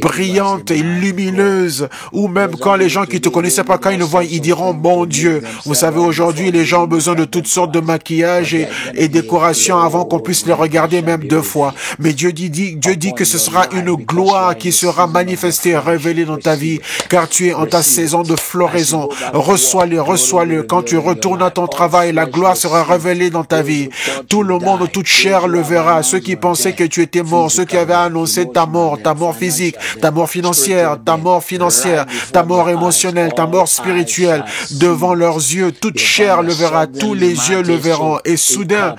brillante et lumineuse, ou même quand les gens qui te connaissaient pas, quand ils le voient, ils diront bon Dieu. Vous savez, aujourd'hui, les gens ont besoin de toutes sortes de maquillage et décorations avant qu'on puisse les regarder même 2 fois. Mais Dieu dit que ce sera une gloire qui sera manifestée, révélée dans ta vie, car tu es en ta saison de floraison. Reçois-le. Quand tu retournes à ton travail, la gloire sera révélée dans ta vie. Tout le monde, toute chair le verra. Ceux qui pensaient que tu étais mort, ceux qui avaient annoncé ta mort physique, ta mort financière, ta mort émotionnelle, ta mort spirituelle, devant leurs yeux, toute chair le verra, tous les yeux le verront. Et soudain,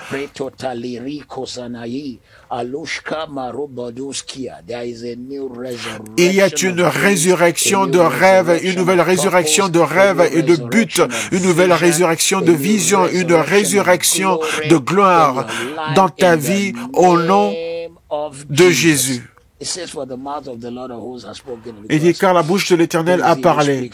il y a une résurrection de rêve, une nouvelle résurrection de rêve et de but, une nouvelle résurrection de vision, une résurrection de gloire dans ta vie au nom de Jésus. Il dit, car la bouche de l'Éternel a parlé.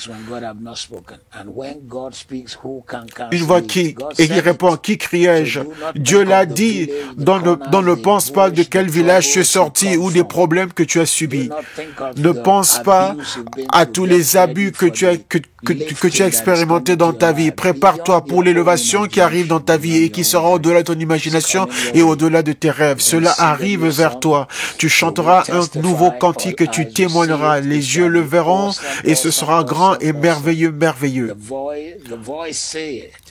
Une voix qui répond, qui criai-je? Dieu l'a dit. Ne pense pas de quel village tu es sorti ou des problèmes que tu as subis. Ne pense pas à tous les abus que tu as expérimentés dans ta vie. Prépare-toi pour l'élévation qui arrive dans ta vie et qui sera au-delà de ton imagination et au-delà de tes rêves. Cela arrive vers toi. Tu chanteras un nouveau cantique, tu témoigneras. Les yeux le verront et ce sera grand et merveilleux, merveilleux.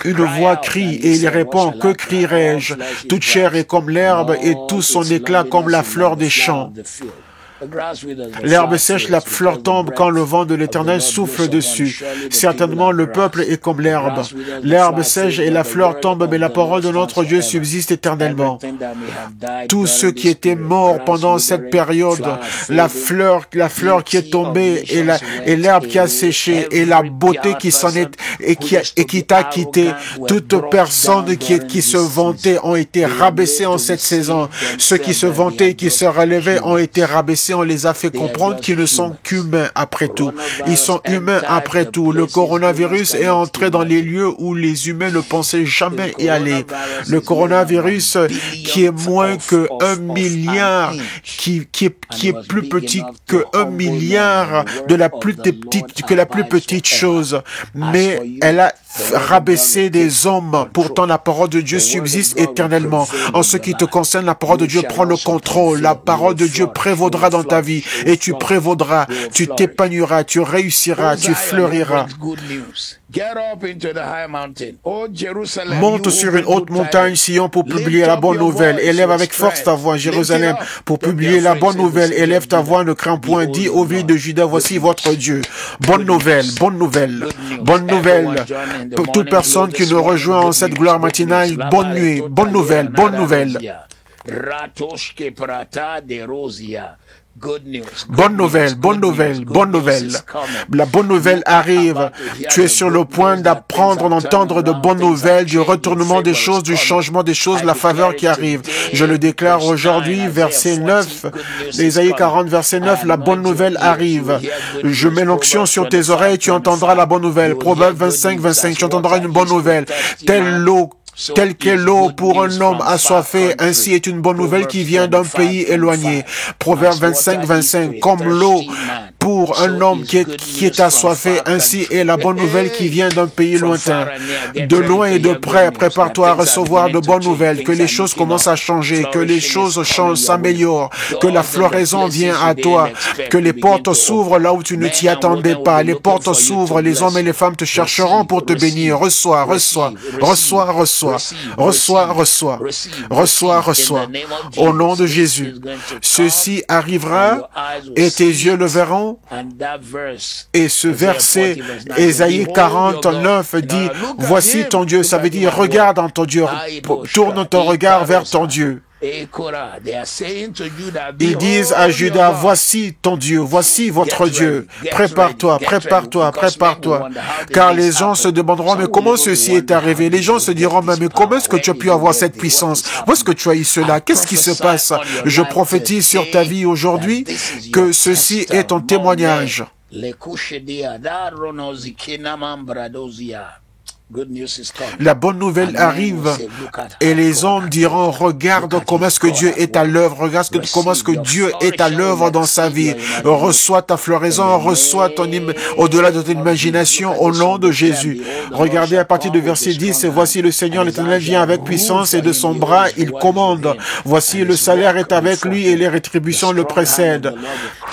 Une voix crie et il répond, que crierai-je? Toute chair est comme l'herbe et tout son éclat comme la fleur des champs. L'herbe sèche, la fleur tombe quand le vent de l'Éternel souffle dessus. Certainement, le peuple est comme l'herbe. L'herbe sèche et la fleur tombe, mais la parole de notre Dieu subsiste éternellement. Tous ceux qui étaient morts pendant cette période, la fleur qui est tombée et l'herbe qui a séché et la beauté qui s'en est et qui t'a quitté, toutes personnes qui se vantaient ont été rabaissées en cette saison. Ceux qui se vantaient et qui se relevaient ont été rabaissés. On les a fait comprendre qu'ils ne sont qu'humains après tout. Ils sont humains après tout. Le coronavirus est entré dans les lieux où les humains ne pensaient jamais y aller. Le coronavirus qui est moins que 1 milliard, qui est plus petit que 1 milliard de la plus petite chose. Mais elle a rabaisser des hommes. Pourtant, la parole de Dieu subsiste éternellement. En ce qui te concerne, la parole de Dieu prend le contrôle. La parole de Dieu prévaudra dans ta vie et tu prévaudras, tu t'épanouiras, tu réussiras, tu fleuriras. Monte sur une haute montagne, Sion, pour publier la bonne nouvelle. Élève avec force ta voix, Jérusalem, pour publier la bonne nouvelle. Élève ta voix, ne crains point. Dis aux villes de Juda, voici votre Dieu. Bonne nouvelle, bonne nouvelle, bonne nouvelle. Pour toute personne qui nous rejoint en cette gloire matinale, bonne nuit, bonne nouvelle, bonne nouvelle. Bonne nouvelle, bonne nouvelle, bonne nouvelle. La bonne nouvelle arrive. Tu es sur le point d'apprendre, d'entendre de bonnes nouvelles, du retournement des choses, du changement des choses, la faveur qui arrive. Je le déclare aujourd'hui, verset 9, Ésaïe 40, verset 9, la bonne nouvelle arrive. Je mets l'onction sur tes oreilles, tu entendras la bonne nouvelle. Proverbe 25, 25, tu entendras une bonne nouvelle. Telle qu'est l'eau pour un homme assoiffé, ainsi est une bonne nouvelle qui vient d'un pays éloigné. Proverbe 25, 25, comme l'eau pour un homme qui est assoiffé, ainsi est la bonne nouvelle qui vient d'un pays lointain. De loin et de près, prépare-toi à recevoir de bonnes nouvelles, que les choses commencent à changer, que les choses changent, s'améliorent, que la floraison vient à toi, que les portes s'ouvrent là où tu ne t'y attendais pas. Les portes s'ouvrent, les hommes et les femmes te chercheront pour te bénir. Reçois, reçois, reçois, reçois. Reçois, reçois, reçois, reçois. Au nom de Jésus, ceci arrivera et tes yeux le verront. Et ce verset, Ésaïe 49 dit, voici ton Dieu. Ça veut dire, regarde en ton Dieu, tourne ton regard vers ton Dieu. Ils disent à Judas, voici ton Dieu, voici votre Dieu. Prépare-toi, prépare-toi, prépare-toi. Car les gens se demanderont, mais comment ceci est arrivé? Les gens se diront, mais comment est-ce que tu as pu avoir cette puissance? Où est-ce que tu as eu cela? Qu'est-ce qui se passe? Je prophétise sur ta vie aujourd'hui que ceci est ton témoignage. La bonne nouvelle arrive et les hommes diront, regarde comment est-ce que Dieu est à l'œuvre, regarde comment est-ce que Dieu est à l'œuvre dans sa vie. Reçois ta floraison, reçois au-delà de ton imagination au nom de Jésus. Regardez à partir du verset 10, voici le Seigneur l'Éternel vient avec puissance et de son bras il commande. Voici le salaire est avec lui et les rétributions le précèdent.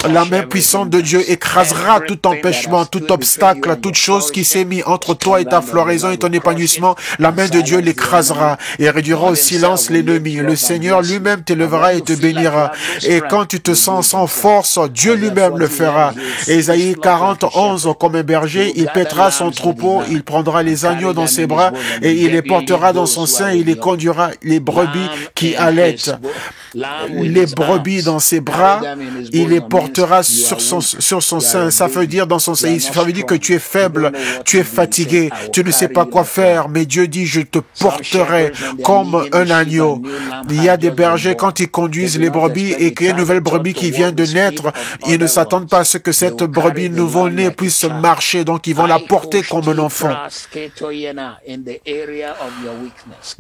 La main puissante de Dieu écrasera tout empêchement, tout obstacle, toute chose qui s'est mis entre toi et ta floraison et ton épanouissement, la main de Dieu l'écrasera et réduira au silence l'ennemi. Le Seigneur lui-même t'élèvera et te bénira. Et quand tu te sens sans force, Dieu lui-même le fera. Ésaïe 40, 11, comme un berger, il paîtra son troupeau, il prendra les agneaux dans ses bras et il les portera dans son sein, il les conduira les brebis qui allaitent. Les brebis dans ses bras, il les portera sur son sein. Ça veut dire dans son sein, ça veut dire que tu es faible, tu es fatigué, tu ne sais pas quoi faire, mais Dieu dit, je te porterai comme un agneau. Il y a des bergers, quand ils conduisent les brebis et qu'il y a une nouvelle brebis qui vient de naître, ils ne s'attendent pas à ce que cette brebis nouveau-née puisse marcher, donc ils vont la porter comme un enfant.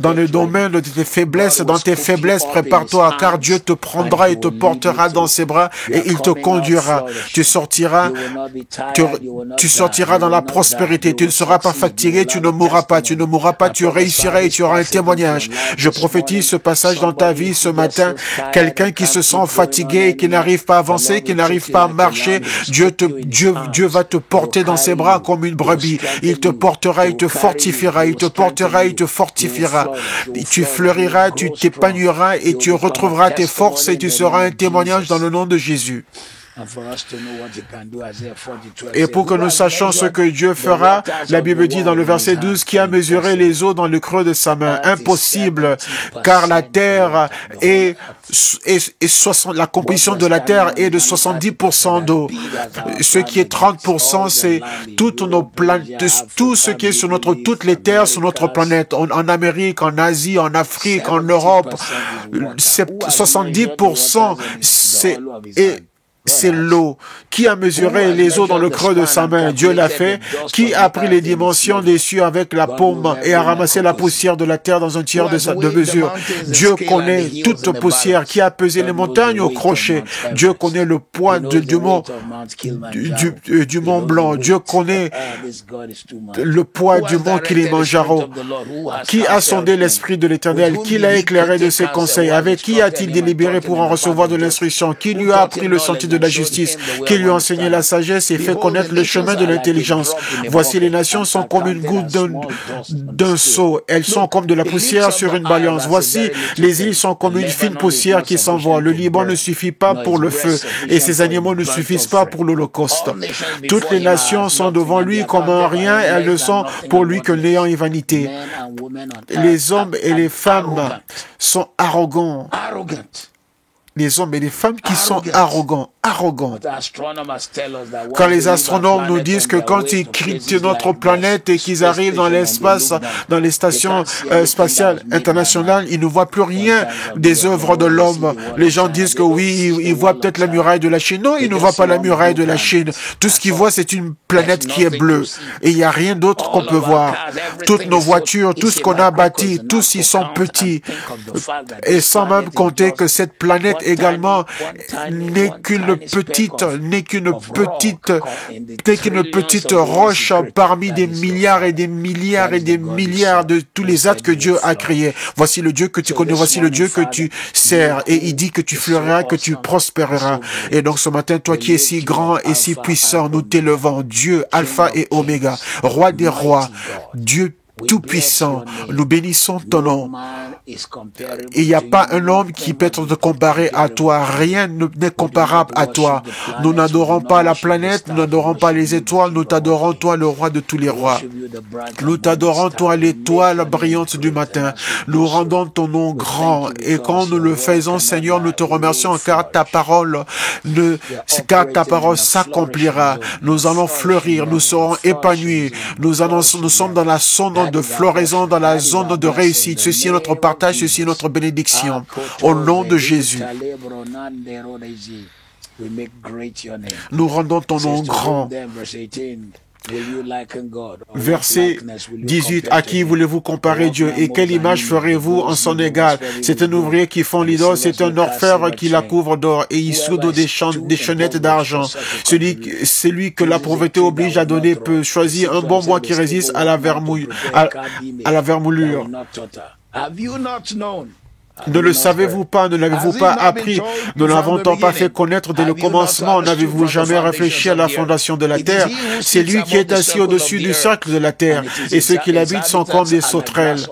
Dans le domaine de tes faiblesses, dans tes faiblesses, prépare-toi, car Dieu te prendra et te portera dans ses bras et il te conduira. Tu sortiras dans la prospérité. Tu ne seras pas fatigué, tu ne mourras pas. Tu ne mourras pas, tu réussiras et tu auras un témoignage. Je prophétise ce passage dans ta vie ce matin. Quelqu'un qui se sent fatigué et qui n'arrive pas à avancer, qui n'arrive pas à marcher, Dieu va te porter dans ses bras comme une brebis. Il te portera, il te fortifiera, il te portera, il te fortifiera. Tu fleuriras, tu t'épanouiras et tu retrouveras tes forces et tu seras un témoignage dans le nom de Jésus. Et pour que nous sachions ce que Dieu fera, la Bible dit dans le verset 12, qui a mesuré les eaux dans le creux de sa main. Impossible, car la terre la composition de la terre est de 70% d'eau. Ce qui est 30%, c'est toutes nos planètes, tout ce qui est toutes les terres sur notre planète, en Amérique, en Asie, en Afrique, en Europe. 70%, c'est l'eau. Qui a mesuré les eaux dans le creux de sa main? Dieu l'a fait. Qui a pris les dimensions des cieux avec la paume et a ramassé la poussière de la terre dans un tiers de mesure? Dieu connaît toute poussière. Qui a pesé les montagnes au crochet? Dieu connaît le poids du mont Blanc. Dieu connaît le poids du mont Kilimandjaro. Qui a sondé l'esprit de l'Éternel? Qui l'a éclairé de ses conseils? Avec qui a-t-il délibéré pour en recevoir de l'instruction? Qui lui a appris le sentier de la justice? Qui lui a enseigné la sagesse et fait connaître le chemin de l'intelligence? Voici, les nations sont comme une goutte d'un seau. Elles sont comme de la poussière sur une balance. Voici, les îles sont comme une fine poussière qui s'envole. Le Liban ne suffit pas pour le feu et ses animaux ne suffisent pas pour l'Holocauste. Toutes les nations sont devant lui comme un rien et elles ne sont pour lui que néant et vanité. Les hommes et les femmes sont arrogants. Les hommes et les femmes qui sont arrogants. Quand les astronomes nous disent que quand ils quittent notre planète et qu'ils arrivent dans l'espace, dans les stations spatiales internationales, ils ne voient plus rien des œuvres de l'homme. Les gens disent que oui, ils voient peut-être la muraille de la Chine. Non, ils ne voient pas la muraille de la Chine. Tout ce qu'ils voient, c'est une planète qui est bleue. Et il n'y a rien d'autre qu'on peut voir. Toutes nos voitures, tout ce qu'on a bâti, tous ils sont petits. Et sans même compter que cette planète également n'est qu'une petite roche parmi des milliards et des milliards et des milliards de tous les êtres que Dieu a créés. Voici le Dieu que tu connais, voici le Dieu que tu sers. Et il dit que tu fleuriras, que tu prospéreras. Et donc ce matin, toi qui es si grand et si puissant, nous t'élevons, Dieu, Alpha et Oméga, Roi des rois, Dieu tout-puissant, nous bénissons ton nom. Il n'y a pas un homme qui peut être comparé à toi. Rien n'est comparable à toi. Nous n'adorons pas la planète, nous n'adorons pas les étoiles, nous t'adorons toi, le roi de tous les rois. Nous t'adorons toi, l'étoile brillante du matin. Nous rendons ton nom grand. Et quand nous le faisons, Seigneur, nous te remercions car ta parole s'accomplira. Nous allons fleurir, nous serons épanouis. Nous sommes dans la zone de floraison, dans la zone de réussite. Ceci est notre partage, ceci est notre bénédiction. Au nom de Jésus, nous rendons ton nom grand. Verset 18. À qui voulez-vous comparer Dieu et quelle image ferez-vous en son égal? C'est un ouvrier qui fond l'idole, c'est un orfèvre qui la couvre d'or et il soude des chaînettes d'argent. Celui que la pauvreté oblige à donner peut choisir un bon bois qui résiste à la vermoulure. Ne le savez-vous pas, ne l'avez-vous pas appris, ne l'avons-nous pas fait connaître dès le commencement, n'avez-vous jamais réfléchi à la fondation de la terre? C'est lui qui est assis au-dessus du cercle de la terre, et ceux qui l'habitent sont comme des sauterelles.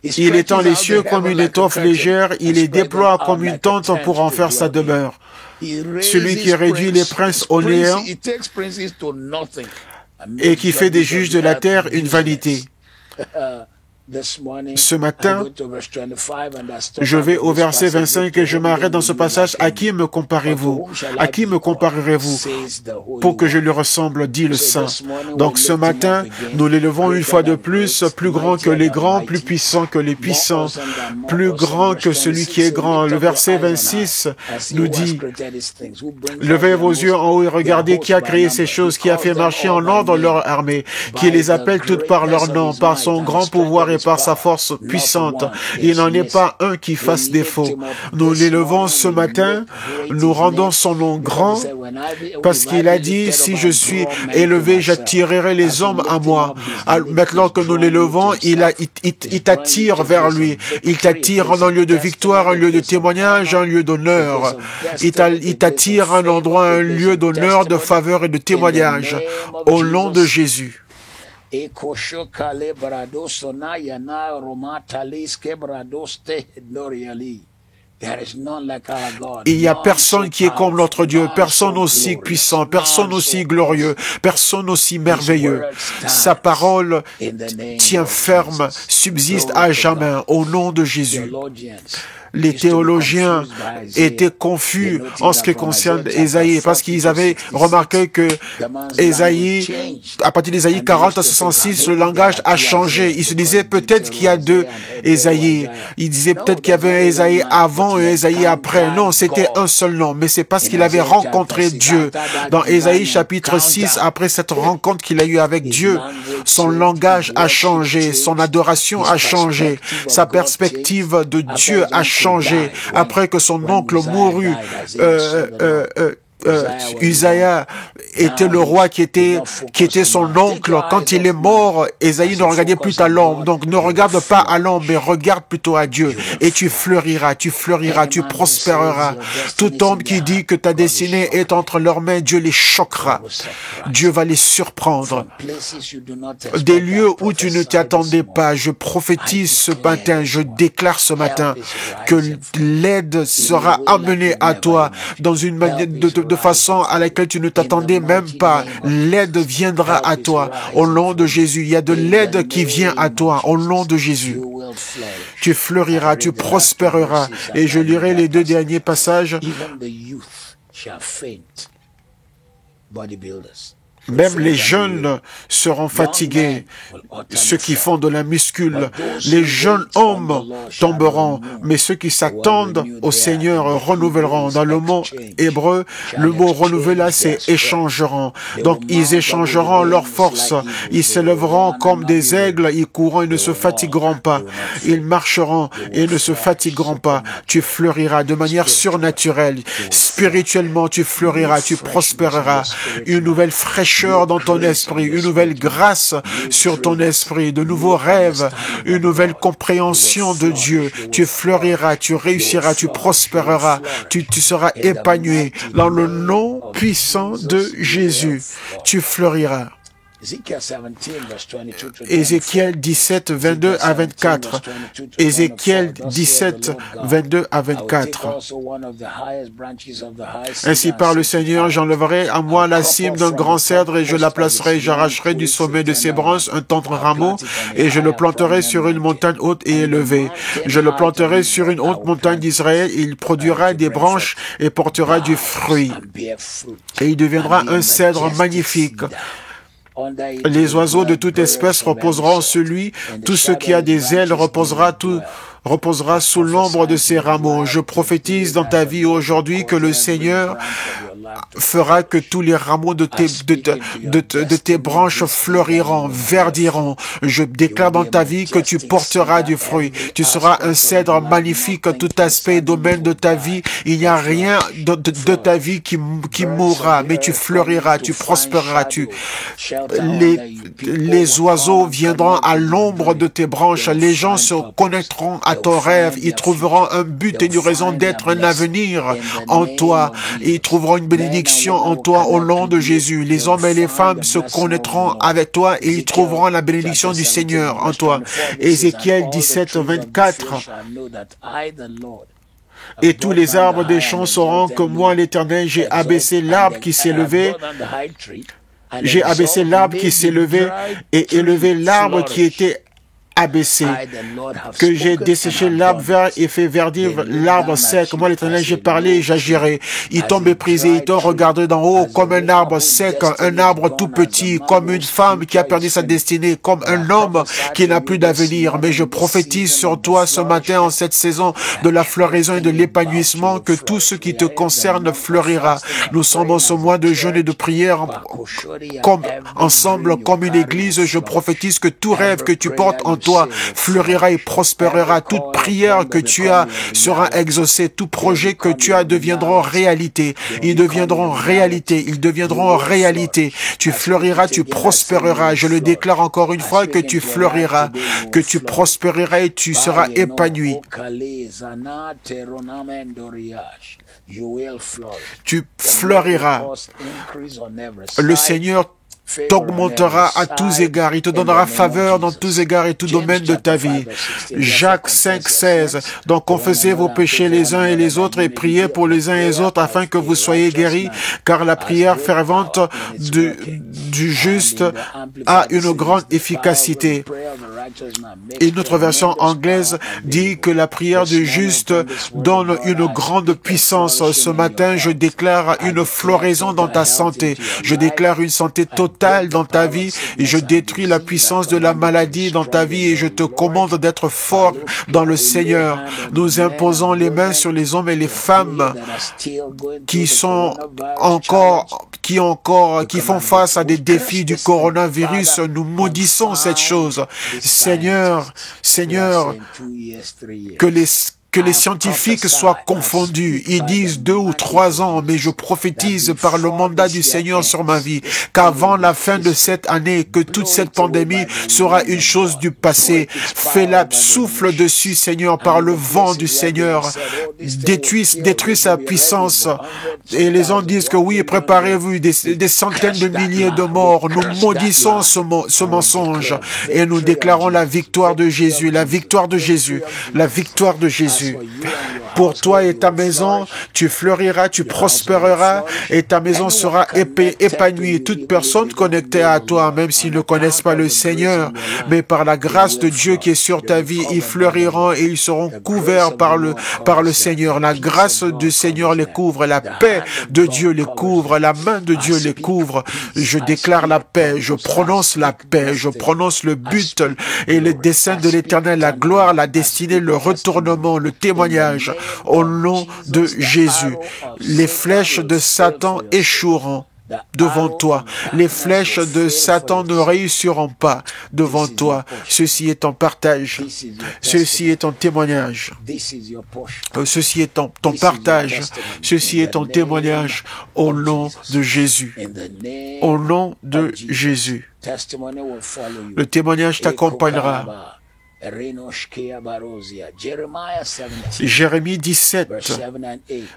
Il étend les cieux comme une étoffe légère, il les déploie comme une tente pour en faire sa demeure. Celui qui réduit les princes au néant et qui fait des juges de la terre une vanité. Ce matin, je vais au verset 25 et je m'arrête dans ce passage. À qui me comparez-vous? À qui me comparerez-vous pour que je lui ressemble, dit le Saint. Donc ce matin, nous l'élevons une fois de plus grand que les grands, plus puissant que les puissants, plus grand que celui qui est grand. Le verset 26 nous dit, levez vos yeux en haut et regardez qui a créé ces choses, qui a fait marcher en ordre leur armée, qui les appelle toutes par leur nom, par son grand pouvoir et et par sa force puissante. Il n'en est pas un qui fasse défaut. Nous l'élevons ce matin, nous rendons son nom grand, parce qu'il a dit, si je suis élevé, j'attirerai les hommes à moi. Maintenant que nous l'élevons, il t'attire vers lui. Il t'attire en un lieu de victoire, un lieu de témoignage, un lieu d'honneur. Il t'attire à un endroit, un lieu d'honneur, de faveur et de témoignage. Au nom de Jésus. Il n'y a personne qui est comme notre Dieu, personne aussi puissant, personne aussi glorieux, personne aussi merveilleux. Sa parole tient ferme, subsiste à jamais, au nom de Jésus. Les théologiens étaient confus en ce qui concerne Ésaïe, parce qu'ils avaient remarqué que Ésaïe, à partir d'Ésaïe 40 à 66, le langage a changé. Ils se disaient peut-être qu'il y a deux Ésaïe. Ils disaient peut-être qu'il y avait un Ésaïe avant et un Ésaïe après. Non, c'était un seul nom, mais c'est parce qu'il avait rencontré Dieu. Dans Ésaïe chapitre 6, après cette rencontre qu'il a eue avec Dieu, son langage a changé, son adoration a changé, sa perspective de Dieu a changé. Après que son oncle mourut, Usaïa était le roi qui était son oncle. Quand il est mort, Ésaïe ne regardait plus à l'homme. Donc ne regarde pas à l'homme, mais regarde plutôt à Dieu. Et tu fleuriras, tu prospéreras. Tout homme qui dit que ta destinée est entre leurs mains, Dieu les choquera. Dieu va les surprendre. Des lieux où tu ne t'y attendais pas, je prophétise ce matin, je déclare ce matin que l'aide sera amenée à toi dans une manière de façon à laquelle tu ne t'attendais même pas. L'aide viendra à toi au nom de Jésus. Il y a de l'aide qui vient à toi au nom de Jésus. Tu fleuriras, tu prospéreras. Et je lirai les deux derniers passages. Même les jeunes seront fatigués, ceux qui font de la muscule. Les jeunes hommes tomberont, mais ceux qui s'attendent au Seigneur renouvelleront. Dans le mot hébreu, le mot renouveler, c'est échangeront. Donc, ils échangeront leur force. Ils s'élèveront comme des aigles, ils courront et ne se fatigueront pas. Ils marcheront et ne se fatigueront pas. Tu fleuriras de manière surnaturelle. Spirituellement, tu fleuriras, tu prospéreras. Une nouvelle fraîcheur dans ton esprit, une nouvelle grâce sur ton esprit, de nouveaux rêves, une nouvelle compréhension de Dieu. Tu fleuriras, tu réussiras, tu prospéreras, tu seras épanoui dans le nom puissant de Jésus. Tu fleuriras. Ézéchiel 17, 22 à 24. Ézéchiel 17, 22 à 24. Ainsi par le Seigneur, j'enlèverai à moi la cime d'un grand cèdre et je la placerai, j'arracherai du sommet de ses branches un tendre rameau et je le planterai sur une montagne haute et élevée. Je le planterai sur une haute montagne d'Israël, il produira des branches et portera du fruit. Et il deviendra un cèdre magnifique. Les oiseaux de toute espèce reposeront sur lui, tout ce qui a des ailes reposera sous l'ombre de ses rameaux. Je prophétise dans ta vie aujourd'hui que le Seigneur fera que tous les rameaux de tes branches fleuriront, verdiront. Je déclare dans ta vie que tu porteras du fruit. Tu seras un cèdre magnifique à tout aspect et domaine de ta vie. Il n'y a rien de ta vie qui mourra, mais tu fleuriras, tu prospéreras. Les oiseaux viendront à l'ombre de tes branches. Les gens se connecteront à ton rêve. Ils trouveront un but et une raison d'être, un avenir en toi. Ils trouveront une bénédiction en toi au nom de Jésus. Les hommes et les femmes se connaîtront avec toi et ils trouveront la bénédiction du Seigneur en toi. Ézéchiel 17, 24. Et tous les arbres des champs sauront que moi, l'Éternel, j'ai abaissé l'arbre qui s'est levé. J'ai abaissé l'arbre qui s'est levé et élevé l'arbre qui était abaissé, que j'ai desséché l'arbre vert et fait verdir l'arbre sec. Moi, l'Éternel, j'ai parlé et j'agirai. Ils t'ont méprisé, ils t'ont regardé d'en haut comme un arbre sec, un arbre tout petit, comme une femme qui a perdu sa destinée, comme un homme qui n'a plus d'avenir. Mais je prophétise sur toi ce matin, en cette saison de la floraison et de l'épanouissement, que tout ce qui te concerne fleurira. Nous sommes en ce mois de jeûne et de prière, ensemble, comme une église. Je prophétise que tout rêve que tu portes en toi toi fleurira et prospérera. Toute prière que tu as sera exaucée. Tout projet que tu as deviendront réalité. Ils deviendront réalité. Ils deviendront réalité. Tu fleuriras, tu prospéreras. Je le déclare encore une fois que tu fleuriras, que tu prospéreras et tu seras épanoui. Tu fleuriras. Le Seigneur t'augmentera à tous égards. Il te donnera faveur dans tous égards et tout domaine de ta vie. Jacques 5,16. Donc confessez vos péchés les uns et les autres et priez pour les uns et les autres afin que vous soyez guéris, car la prière fervente du juste a une grande efficacité. Et notre version anglaise dit que la prière du juste donne une grande puissance. Ce matin, je déclare une floraison dans ta santé. Je déclare une santé totale dans ta vie et je détruis la puissance de la maladie dans ta vie et je te commande d'être fort dans le Seigneur. Nous imposons les mains sur les hommes et les femmes qui font face à des défis du coronavirus. Nous maudissons cette chose. Seigneur, que les scientifiques soient confondus. Ils disent 2 ou 3 ans, mais je prophétise par le mandat du Seigneur sur ma vie qu'avant la fin de cette année, que toute cette pandémie sera une chose du passé. Fais-la, souffle dessus, Seigneur, par le vent du Seigneur. Détruis sa puissance. Et les gens disent que oui, préparez-vous, des centaines de milliers de morts. Nous maudissons ce mensonge et nous déclarons la victoire de Jésus, la victoire de Jésus, la victoire de Jésus. Pour toi et ta maison, tu fleuriras, tu prospéreras et ta maison sera épanouie. Toute personne connectée à toi, même s'ils ne connaissent pas le Seigneur, mais par la grâce de Dieu qui est sur ta vie, ils fleuriront et ils seront couverts par le Seigneur. La grâce du Seigneur les couvre, la paix de Dieu les couvre, la main de Dieu les couvre. Je déclare la paix, je prononce la paix, je prononce le but et le dessein de l'Éternel, la gloire, la destinée, le retournement, le témoignage. Au nom de Jésus, les flèches de Satan échoueront devant toi. Les flèches de Satan ne réussiront pas devant toi. Ceci est ton partage. Ceci est ton témoignage. Ceci est ton partage. Ceci est ton témoignage au nom de Jésus. Au nom de Jésus. Le témoignage t'accompagnera. Jérémie 17,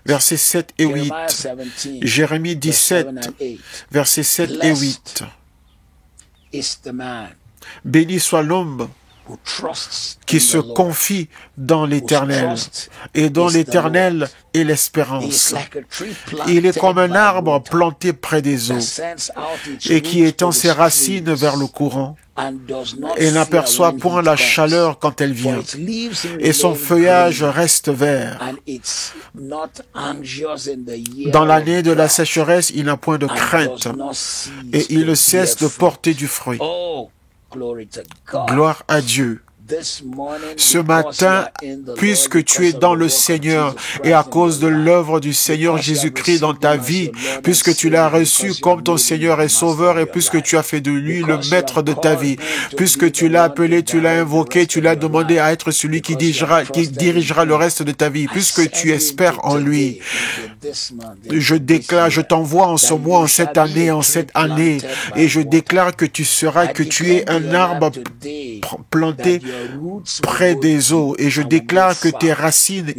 versets 7 et 8. Jérémie 17, versets 7 et 8. Béni soit l'homme qui se confie dans l'Éternel, et dont l'Éternel est l'espérance. Il est comme un arbre planté près des eaux, et qui étend ses racines vers le courant, et n'aperçoit point la chaleur quand elle vient, et son feuillage reste vert. Dans l'année de la sécheresse, il n'a point de crainte, et il ne cesse de porter du fruit. Gloire à Dieu. Ce matin, puisque tu es dans le Seigneur et à cause de l'œuvre du Seigneur Jésus-Christ dans ta vie, puisque tu l'as reçu comme ton Seigneur et Sauveur et puisque tu as fait de lui le maître de ta vie, puisque tu l'as appelé, tu l'as invoqué, tu l'as demandé à être celui qui dirigera le reste de ta vie, puisque tu espères en lui. Je déclare, je t'envoie en ce mois, en cette année, et je déclare que tu es un arbre planté près des eaux, et je déclare que tes racines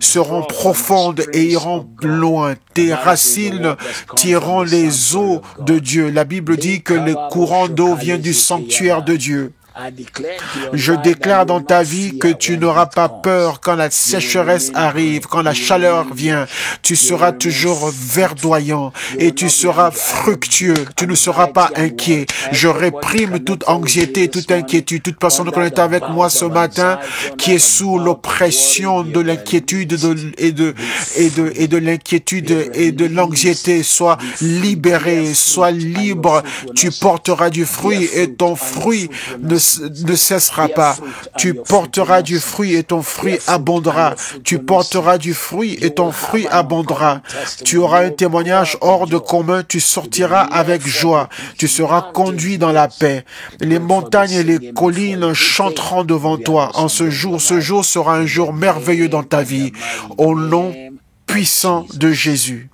seront profondes et iront loin. Tes racines tireront les eaux de Dieu. La Bible dit que le courant d'eau vient du sanctuaire de Dieu. Je déclare dans ta vie que tu n'auras pas peur quand la sécheresse arrive, quand la chaleur vient. Tu seras toujours verdoyant et tu seras fructueux. Tu ne seras pas inquiet. Je réprime toute anxiété, toute inquiétude. Toute personne qui est avec moi ce matin, qui est sous l'oppression de l'inquiétude et de l'inquiétude et de l'anxiété, sois libéré, sois libre. Tu porteras du fruit et ton fruit ne ne cessera pas. Tu porteras du fruit et ton fruit abondera. Tu porteras du fruit et ton fruit abondera. Tu auras un témoignage hors de commun. Tu sortiras avec joie. Tu seras conduit dans la paix. Les montagnes et les collines chanteront devant toi. En ce jour sera un jour merveilleux dans ta vie. Au nom puissant de Jésus.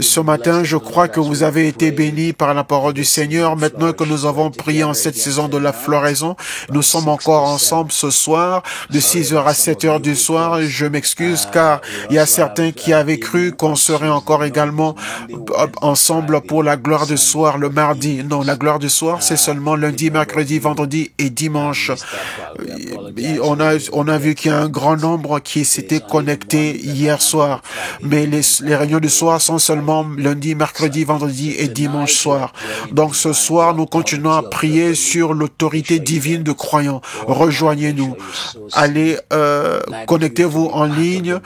Ce matin, je crois que vous avez été bénis par la parole du Seigneur. Maintenant que nous avons prié en cette saison de la floraison, nous sommes encore ensemble ce soir, de 6h à 7h du soir. Je m'excuse car il y a certains qui avaient cru qu'on serait encore également ensemble pour la gloire du soir le mardi. Non, la gloire du soir, c'est seulement lundi, mercredi, vendredi et dimanche. On a vu qu'il y a un grand nombre qui s'étaient connectés hier soir, mais les réunions du soir sont seulement lundi, mercredi, vendredi et dimanche soir. Donc ce soir, nous continuons à prier sur l'autorité divine de croyants. Rejoignez-nous. Allez, connectez-vous en ligne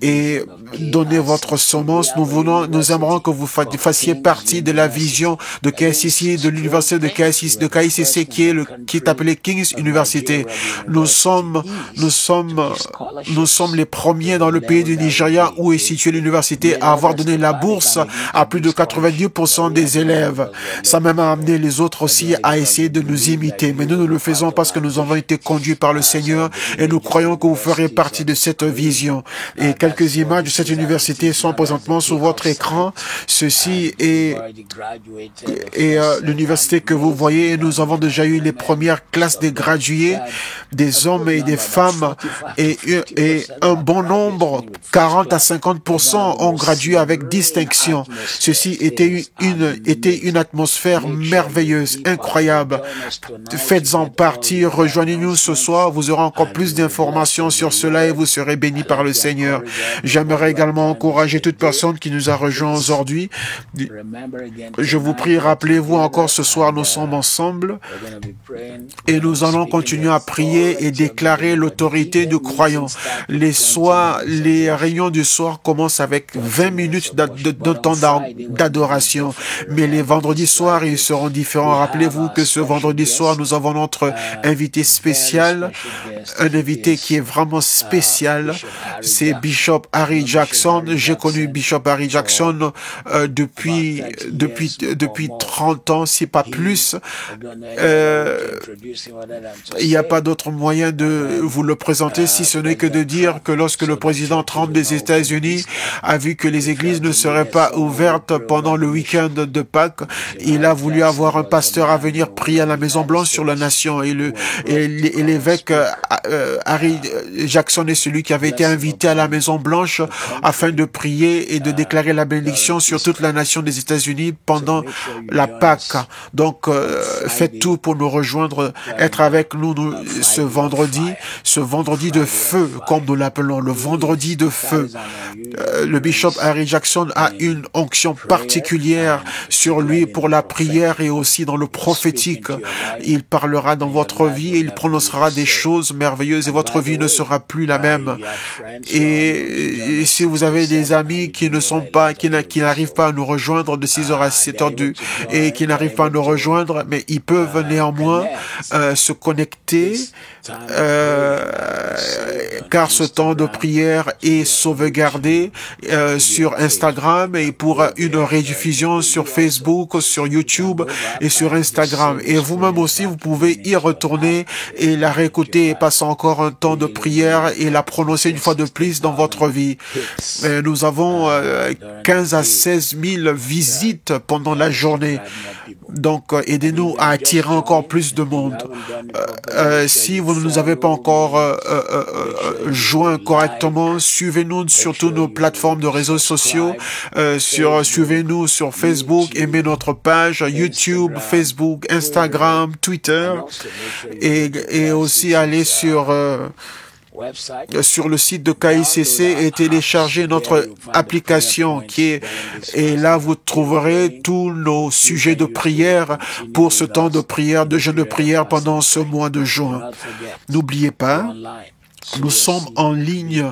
et donnez votre semence. Nous aimerons que vous fassiez partie de la vision de KCC, de l'université de KCC qui est appelée King's University. Nous sommes les premiers dans le pays du Nigeria où est située l'université à avoir donné la bourse à plus de 90% des élèves. Ça même a amené les autres aussi à essayer de nous imiter. Mais nous le faisons parce que nous avons été conduits par le Seigneur et nous croyons que vous ferez partie de cette vision. Et quelques images de cette université sont présentement sur votre écran. Ceci est l'université que vous voyez. Nous avons déjà eu les premières classes des gradués, des hommes et des femmes, et un bon nombre, 40 à 50%, ont gradué avec distinction. Ceci était une atmosphère merveilleuse, incroyable. Faites-en partie, rejoignez-nous ce soir. Vous aurez encore plus d'informations sur cela et vous serez bénis par le Seigneur. J'aimerais également encourager toute personne qui nous a rejoints aujourd'hui. Je vous prie, rappelez-vous encore ce soir, nous sommes ensemble et nous allons continuer à prier et déclarer l'autorité du croyant. Les réunions du soir commencent avec 20 minutes de temps d'adoration, mais les vendredis soirs, ils seront différents. Rappelez-vous que ce vendredi soir, nous avons notre invité spécial, un invité qui est vraiment spécial. C'est Bishop Harry Jackson. J'ai connu Bishop Harry Jackson depuis 30 ans, si pas plus. Il n'y a pas d'autre moyen de vous le présenter si ce n'est que de dire que lorsque le président Trump des États-Unis a vu que les églises ne seraient pas ouvertes pendant le week-end de Pâques, il a voulu avoir un pasteur à venir prier à la Maison-Blanche sur la nation. Et l'évêque Harry Jackson est celui qui avait été invité à la Maison-Blanche afin de prier et de déclarer la bénédiction sur toute la nation des États-Unis pendant la Pâques. Donc, faites tout pour nous rejoindre, être avec nous ce vendredi de feu, comme nous l'appelons, le vendredi de feu. Le Bishop Harry Jackson a une onction particulière sur lui pour la prière et aussi dans le prophétique. Il parlera dans votre vie et il prononcera des choses merveilleuses et votre vie ne sera plus la même. Et si vous avez des amis qui n'arrivent pas à nous rejoindre de 6h à 7h et qui n'arrivent pas à nous rejoindre, mais ils peuvent néanmoins se connecter car ce temps de prière est sauvegardé sur Instagram et pour une rediffusion sur Facebook, sur YouTube et sur Instagram. Et vous-même aussi, vous pouvez y retourner et la réécouter et passer encore un temps de prière et la prononcer une fois de plus dans votre vie. Nous avons 15 à 16 000 visites pendant la journée. Donc, aidez-nous à attirer encore plus de monde. Si vous ne nous avez pas encore joint correctement, suivez-nous sur toutes nos plateformes de réseaux sociaux. Suivez-nous sur Facebook, aimez notre page YouTube, Facebook, Instagram, Twitter, et aussi allez sur le site de KICC et télécharger notre application et là vous trouverez tous nos sujets de prière pour ce temps de prière, de jeûne de prière pendant ce mois de juin. N'oubliez pas, nous sommes en ligne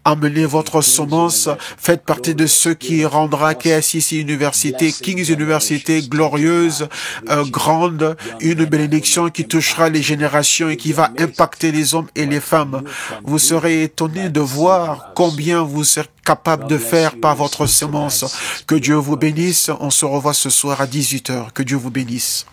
Amenez votre semence, faites partie de ceux qui rendra KSCC Université, King's Université, glorieuse, grande, une bénédiction qui touchera les générations et qui va impacter les hommes et les femmes. Vous serez étonnés de voir combien vous serez capable de faire par votre semence. Que Dieu vous bénisse. On se revoit ce soir à 18h. Que Dieu vous bénisse.